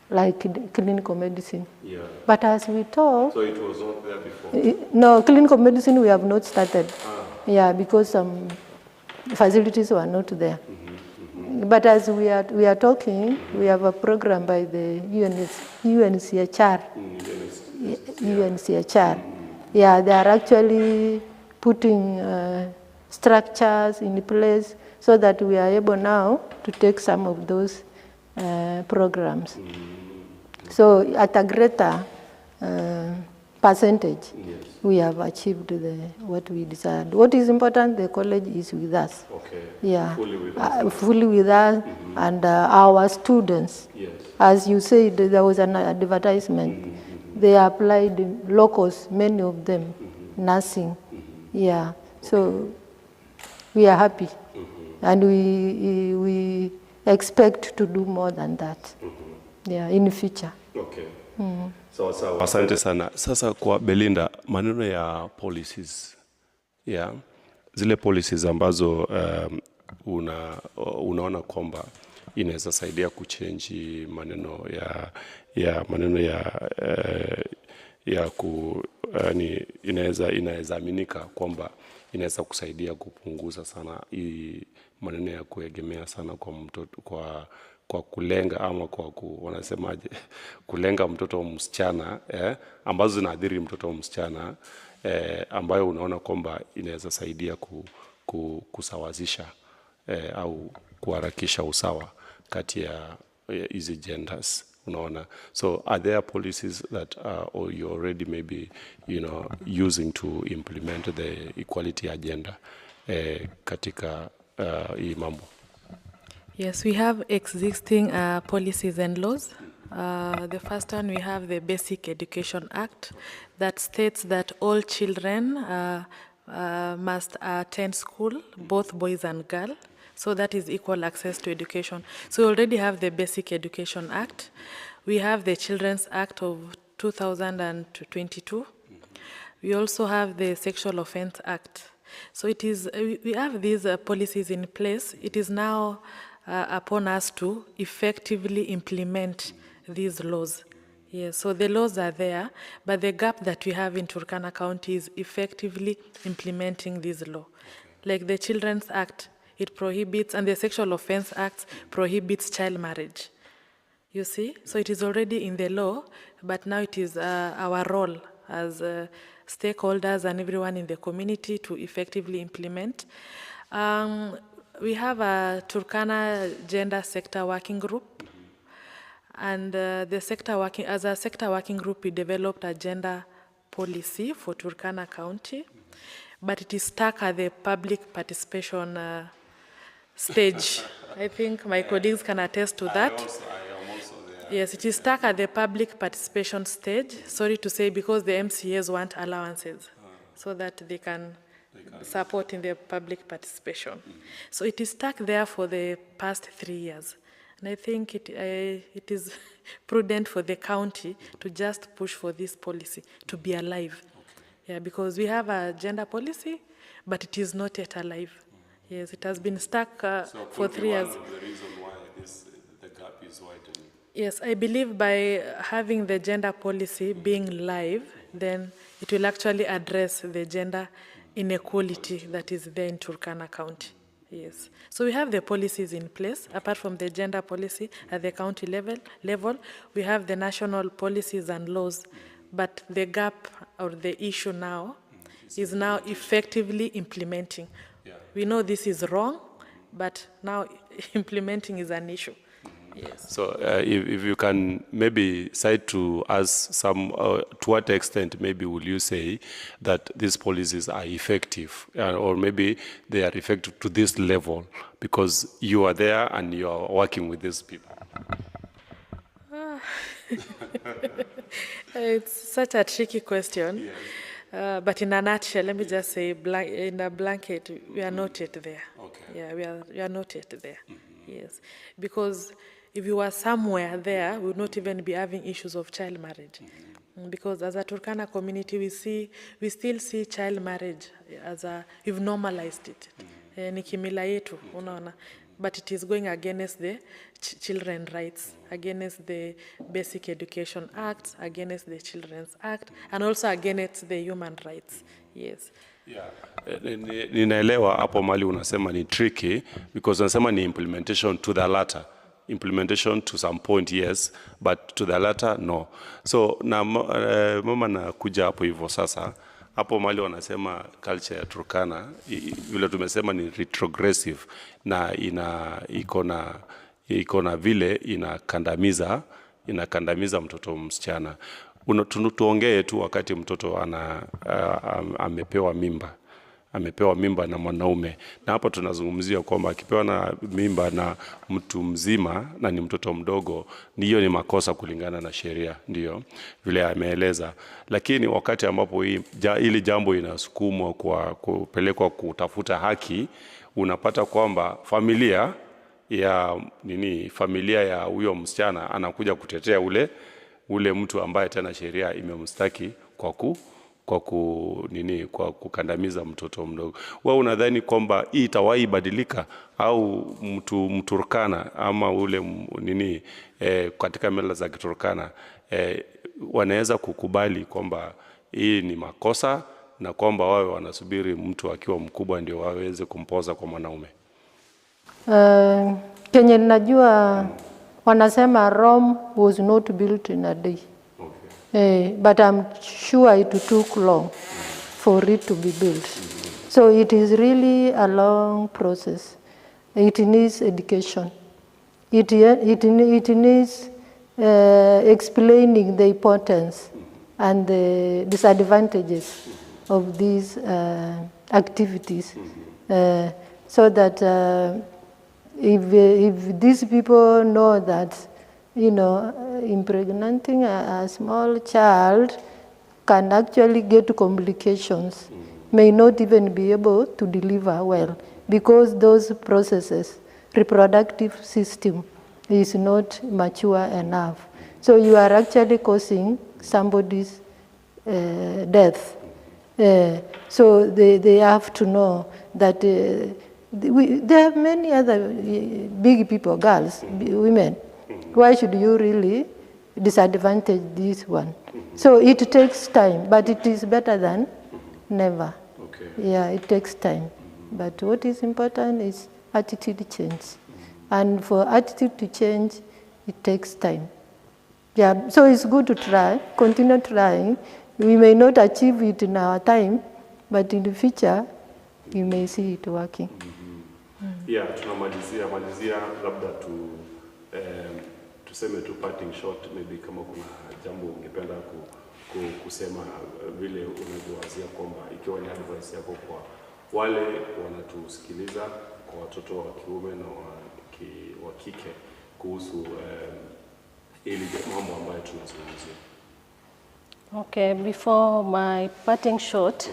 like clinical medicine. Yeah. But as we talk... So it was not there before? No, clinical medicine we have not started. Yeah, because some facilities were not there. But as we are talking, we have a program by the UNCHR. UNCHR. Yeah, they are actually putting structures in place so that we are able now to take some of those programs. So at a greater percentage, we have achieved what we desired. What is important, the college is with us. Okay. Yeah. Fully with us. Fully with us and our students. Yes. As you said, there was an advertisement. They applied locals, many of them, nursing. Yeah. So we are happy. And we expect to do more than that. Yeah, in the future. Okay. Sawa. Asante sana. Sasa kwa Belinda, maneno ya policies. Yeah. Zile policies ambazo unaona kwamba inaweza saidia kuchange maneno ni inaweza aminika kwamba inaweza kusaidia kupunguza sana hii maneno ya kuegemea sana kwa mtoto, kwa kulenga ama wanasemaje, kulenga mtoto msichana ambazo zinaathiri mtoto msichana ambayo unaona kwamba inaweza saidia kusawazisha au kuharakisha usawa kati ya hizi genders, unaona. So are there policies that or you already maybe using to implement the equality agenda katika hii mambo? Yes, we have existing policies and laws. The first one, we have the Basic Education Act that states that all children must attend school, both boys and girls. So that is equal access to education. So we already have the Basic Education Act. We have the Children's Act of 2022. We also have the Sexual Offense Act. So it is, we have these policies in place. It is now upon us to effectively implement these laws. Yes, so the laws are there, but the gap that we have in Turkana County is effectively implementing this law. Like the Children's Act, it prohibits, and the Sexual Offense Act prohibits child marriage. You see? So it is already in the law, but now it is our role as stakeholders and everyone in the community to effectively implement. We have a Turkana Gender Sector Working Group. And as a sector working group, we developed a gender policy for Turkana County, but it is stuck at the public participation stage. I think my colleagues can attest to that. I am also there. Yes, it is stuck at the public participation stage. Sorry to say, because the MCAs want allowances so that they can support in the public participation. So it is stuck there for the past 3 years. And I think it is prudent for the county to just push for this policy to be alive. Yeah, because we have a gender policy, but it is not yet alive. Yes, it has been stuck for 3 years. So the reason why the gap is widening. Yes, I believe by having the gender policy being live, then it will actually address the gender inequality that is there in Turkana County. Yes. So we have the policies in place. Apart from the gender policy at the county level, we have the national policies and laws. But the gap or the issue now is now effectively implementing. Yeah. We know this is wrong, but now implementing is an issue. Yes. So if you can maybe cite to us some, to what extent maybe will you say that these policies are effective, or maybe they are effective to this level because you are there and you are working with these people? It's such a tricky question. Yes. But in a nutshell, let me just say, in a blanket, we are not yet there. Okay. Yeah, we are not yet there. Yes, because if you were somewhere there, we would not even be having issues of child marriage. Because as a Turkana community, we still see child marriage as we've normalized it. Ni kimila yetu, unaona. But it is going against the children's rights, against the Basic Education Act, against the Children's Act, and also against the human rights. Yes. Yeah. Ninaelewa hapo mali unasema ni tricky because unasema ni implementation to the latter. Implementation to some point, yes, but to the latter, no. So na mama nakuja hapo hivyo sasa. Hapo mali wanasema culture ya Turkana vile tumesema ni retrogressive na iko na vile inakandamiza mtoto msichana. Tuongee tu wakati mtoto amepewa mimba na mwanaume, na hapa tunazungumzia kwamba akipewa na mimba na mtu mzima na ni mtoto mdogo, hiyo ni makosa kulingana na sheria, ndio vile ameeleza. Lakini wakati ambapo hili jambo inasukumwa kwa kupelekwa kutafuta haki, unapata kwamba familia ya huyo msichana anakuja kutetea ule mtu ambaye tena sheria imemstaki kwa kukandamiza mtoto mdogo. Wewe unadhani kwamba hii itawahi badilika, au Mturkana ama ule katika mila za Kiturkana wanaweza kukubali kwamba hii ni makosa na kwamba wawe wanasubiri mtu akiwa mkubwa ndio waweze kumpoza kwa mwanaume? Kenye najua wanasema Rome was not built in a day. But I'm sure it took long for it to be built. So it is really a long process. It needs education. It needs explaining the importance and the disadvantages of these activities. so that if these people know that, impregnating a small child can actually get complications, may not even be able to deliver well, because those processes, reproductive system, is not mature enough. So you are actually causing somebody's death. So they have to know that there are many other big people, girls, women. Why should you really disadvantage this one? So it takes time, but it is better than never. Okay. Yeah, it takes time. But what is important is attitude change. And for attitude to change, it takes time. Yeah, so it's good to try, continue trying. We may not achieve it in our time, but in the future, you may see it working. Yeah, tunamalizia labda tuseme tu parting shot, maybe kama kuna jambo ungependa kusema vile unavyowazia kwamba ikiwa ni advice yako kwa wale wanatusikiliza, kwa watoto wa kiume na wa kike kuhusu ili mambo ambayo tunazungumzia. Okay, before my parting shot,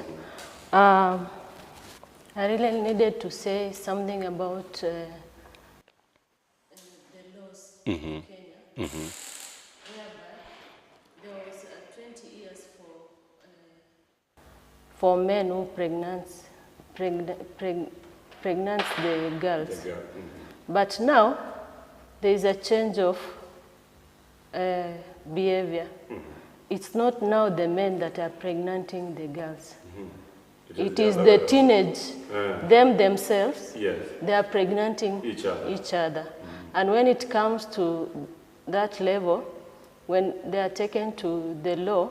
I really needed to say something about the laws in Kenya, whereby there was 20 years for men who pregnant the girls. But now there is a change of behavior. It's not now the men that are pregnanting the girls. It is the teenage, them themselves, yes, they are pregnanting each other. And when it comes to that level, when they are taken to the law,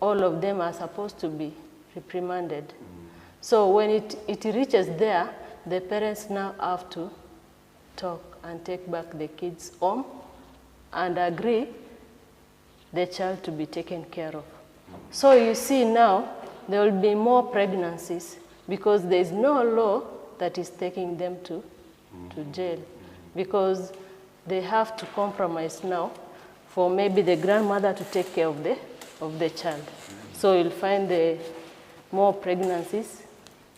all of them are supposed to be reprimanded. So when it reaches there, the parents now have to talk and take back the kids home and agree the child to be taken care of. So you see now, there will be more pregnancies because there is no law that is taking them to jail, because they have to compromise now for maybe the grandmother to take care of the child. So you'll find the more pregnancies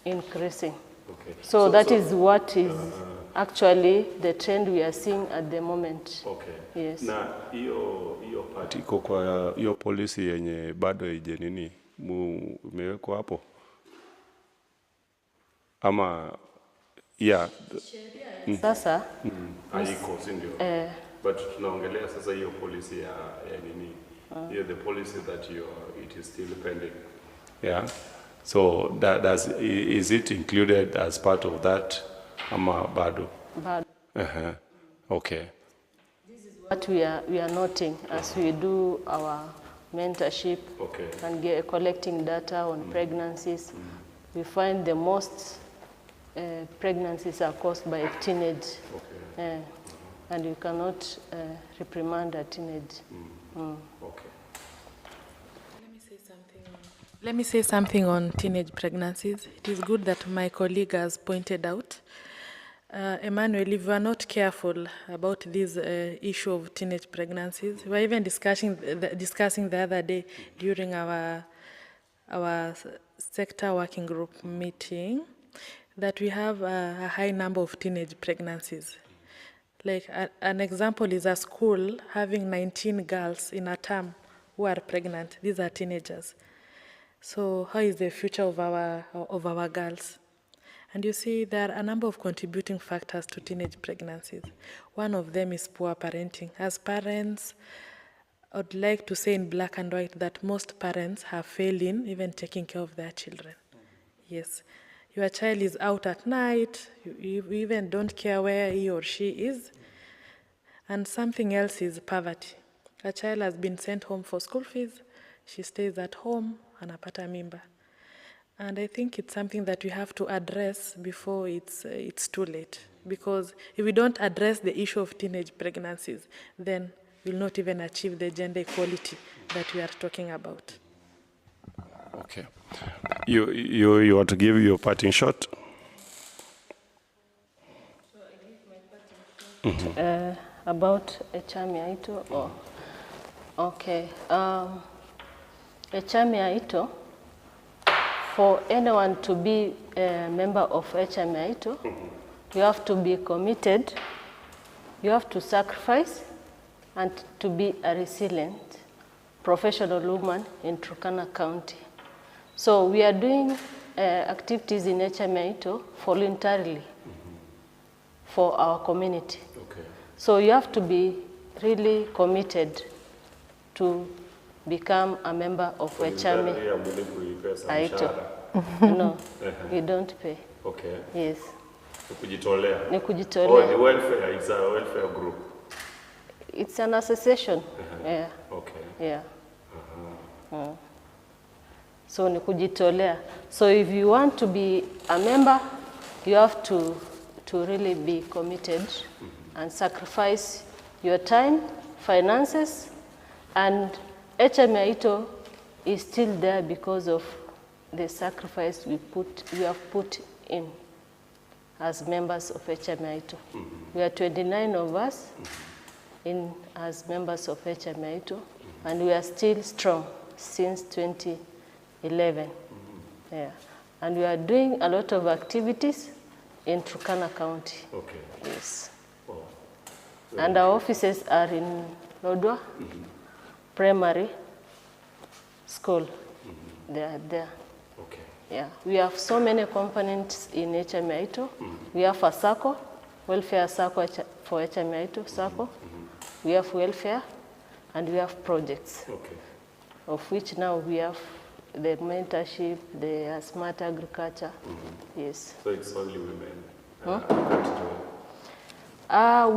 increasing. Okay. So that is what is actually the trend we are seeing at the moment. Okay. Yes. Na hiyo part iko kwa hiyo policy yenye bado ije nini umewekwa hapo ama sasa haiko, si ndio? But tunaongelea sasa hiyo policy ya nini, hiyo the policy that it is still pending. Yeah. So is it included as part of that ama bado? Bado. Okay. This is what we are noting as we do our mentorship, okay, and collecting data on pregnancies. We find the most pregnancies are caused by teenage, okay, and you cannot reprimand a teenage. Okay. Let me say something on teenage pregnancies. It is good that my colleague has pointed out. Emmanuel, if we are not careful about this issue of teenage pregnancies, we were even discussing the other day during our sector working group meeting that we have a high number of teenage pregnancies. Like an example is a school having 19 girls in a term who are pregnant. These are teenagers. So how is the future of our girls? And you see, there are a number of contributing factors to teenage pregnancies. One of them is poor parenting. As parents, I would like to say in black and white that most parents have failed in even taking care of their children. Yes. Your child is out at night, you even don't care where he or she is. And something else is poverty. A child has been sent home for school fees, she stays at home, anapata mimba. And I think it's something that we have to address before it's too late. Because if we don't address the issue of teenage pregnancies, then we'll not even achieve the gender equality that we are talking about. Okay. You want to give your parting shot? about Echami Aito. Oh, okay. Echami Aito, for anyone to be a member of Echami Aito, you have to be committed, you have to sacrifice, and to be a resilient professional woman in Turkana County. So we are doing activities in Echami Aito voluntarily for our community. Okay. So you have to be really committed to become a member of Echami Aito. No, we don't pay. Okay. Yes. Kujitolea. Ni Oh, kujitolea. the welfare, it's a welfare group. It's an association. Yeah. Okay. Yeah. So ni kujitolea. So if you want to be a member, you have to really be committed and sacrifice your time, finances, and Echami Aito is still there because of the sacrifice we have put in as members of Echami Aito. We are 29 of us as members of Echami Aito, and we are still strong since 2011. Yeah. And we are doing a lot of activities in Turkana County. Okay. Yes. Wow. And our offices are in Lodwar Primary School. They are there. Okay. Yeah. We have so many components in Echami Aito. We have a SACCO, welfare SACCO for Echami Aito SACCO. We have welfare, and we have projects, Okay. of which now we have the mentorship, the smart agriculture. Yes. So it's only women.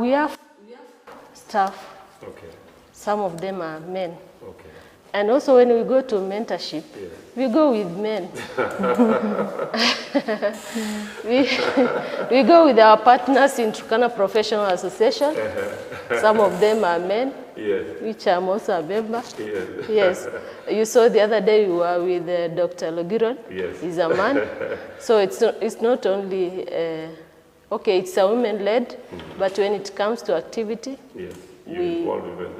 We have staff. Okay. Some of them are men. Okay. And also when we go to mentorship, we go with men. we go with our partners in Turkana Professional Association. Some of them are men, which I'm also a member. Yes. You saw the other day we were with Dr. Logiron. Yes. He's a man. So it's not only, okay, it's a women-led, but when it comes to activity, we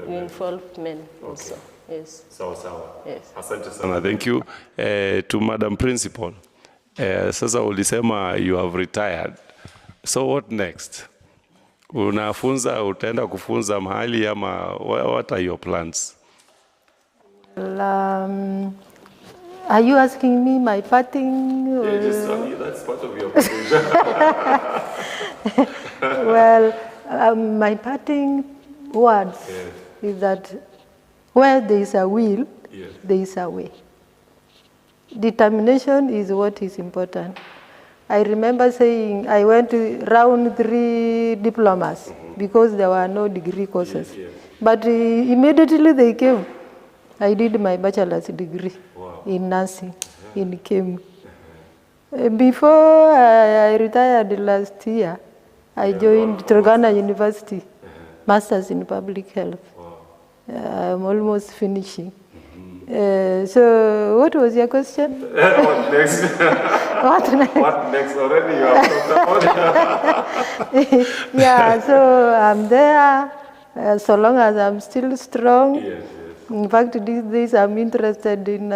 involve men also. Yes. Sawa sawa. Yes. Asante sana. Thank you. To Madam Principal. Sasa ulisema you have retired. So what next? Unafunza, utaenda kufunza mahali ama what are your plans? Well, are you asking me my parting? That's part of your presentation. Well, my parting words is that where there is a will, there is a way. Determination is what is important. I remember saying I went to round 3 diplomas because there were no degree courses. But immediately they came. I did my bachelor's degree in nursing in Kemu. Before I retired last year, I joined Turkana University, Masters in Public Health. I'm almost finishing. So, what was your question? What next? What next? What next? Already you have talked about. Yeah, so I'm there so long as I'm still strong. In fact, these days I'm interested in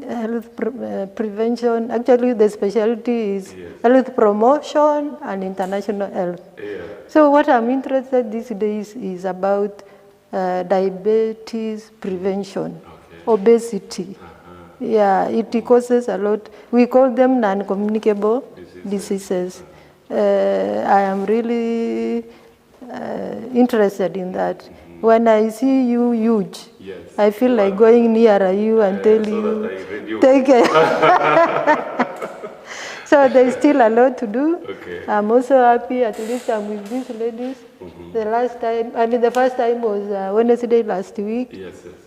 health prevention. Actually, the specialty is health promotion and international health. So what I'm interested these days is about diabetes prevention, obesity. Yeah, it causes a lot. We call them non-communicable diseases. I am really interested in that. When I see you huge, I feel like going nearer you and tell you, take care. So there's still a lot to do. I'm also happy, at least I'm with these ladies. The first time was Wednesday last week.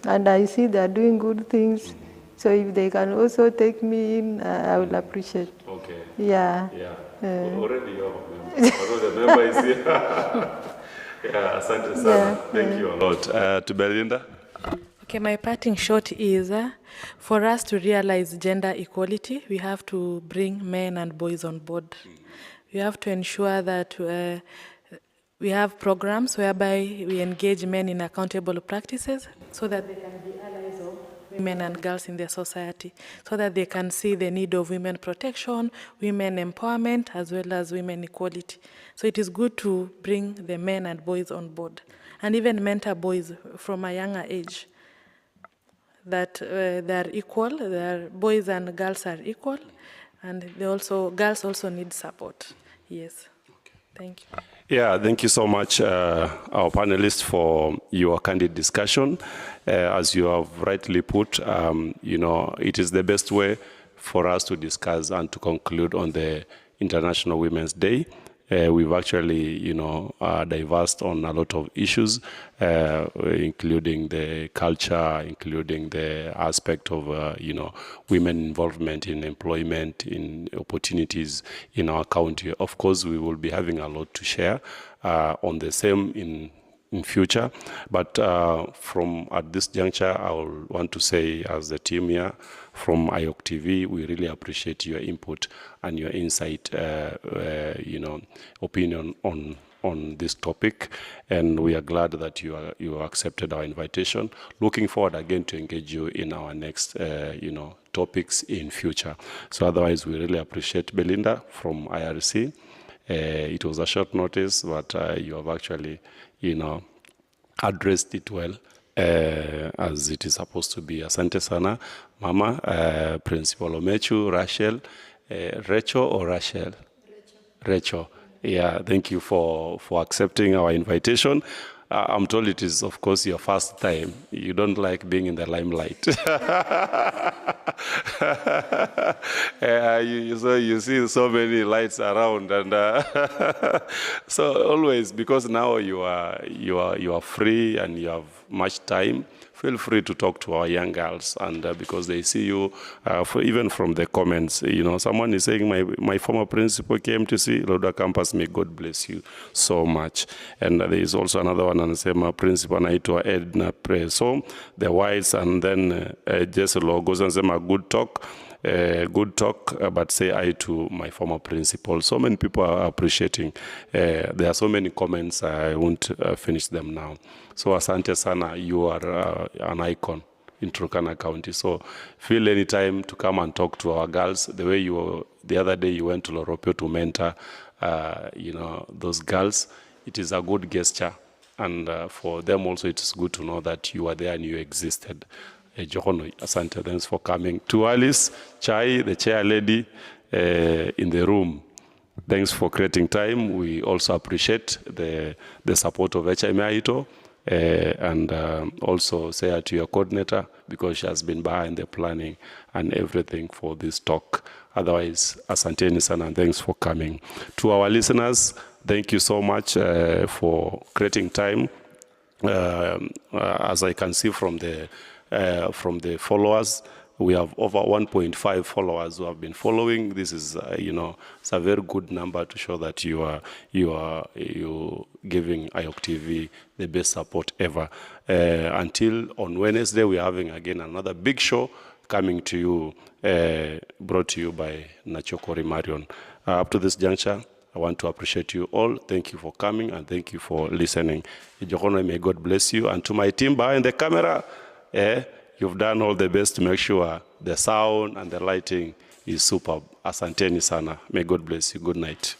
And I see they're doing good things. So if they can also take me in, I will appreciate. Yeah. Already you're a member. Although the member is here. Asante sana. Thank you a lot. To Belinda. Okay, my parting shot is for us to realize gender equality, we have to bring men and boys on board. We have to ensure that We have programs whereby we engage men in accountable practices so that they can be allies of women and girls in their society, so that they can see the need of women protection, women empowerment, as well as women equality. So it is good to bring the men and boys on board, and even mentor boys from a younger age, that they are equal, boys and girls are equal, and girls also need support. Yes. Okay. Thank you. Yeah, thank you so much, our panelists, for your candid discussion. As you have rightly put, it is the best way for us to discuss and to conclude on the International Women's Day. We've actually, diversed on a lot of issues, including the culture, including the aspect of, women involvement in employment, in opportunities in our county. Of course, we will be having a lot to share on the same in future. But from at this juncture, I will want to say, as the team here from IOC TV, we really appreciate your input and your insight, opinion on this topic, and we are glad that you accepted our invitation. Looking forward again to engage you in our next, topics in future. So otherwise, we really appreciate Belinda from IRC. It was a short notice, but you have actually, addressed it well, as it is supposed to be. Asante sana, Mama, Principal Omechu, Rachel or Rachel? Rachel. Yeah, thank you for accepting our invitation. I'm told it is, of course, your first time. You don't like being in the limelight. You see so many lights around, and so always, because now you are free and you have much time, feel free to talk to our young girls, and because they see you, even from the comments, someone is saying, my former principal came to see Lodwar campus. May God bless you so much. And there is also another one, and say, my principal anaitwa Edna Preso, the Whites, and then Jesse Logos, and say, my good talk, but say I to my former principal. So many people are appreciating. There are so many comments, I won't finish them now. So asante sana, you are an icon in Turkana County. So feel any time to come and talk to our girls. The way the other day you went to Loropio to mentor, those girls, it is a good gesture. And for them also, it is good to know that you are there and you existed. Johono, asante, thanks for coming. To Alice Chai, the chair lady in the room, thanks for creating time. We also appreciate the support of HMITO, and also say to your coordinator, because she has been behind the planning and everything for this talk. Otherwise, asante sana, and thanks for coming. To our listeners, thank you so much for creating time. As I can see from the followers, we have over 1.5 followers who have been following. This is, it's a very good number to show that you giving IOC TV the best support ever. Until on Wednesday, we're having again another big show coming to you, brought to you by Nachokori Marion. Up to this juncture, I want to appreciate you all. Thank you for coming, and thank you for listening. May God bless you. And to my team behind the camera, you've done all the best to make sure the sound and the lighting is superb. Asanteni sana. May God bless you. Good night.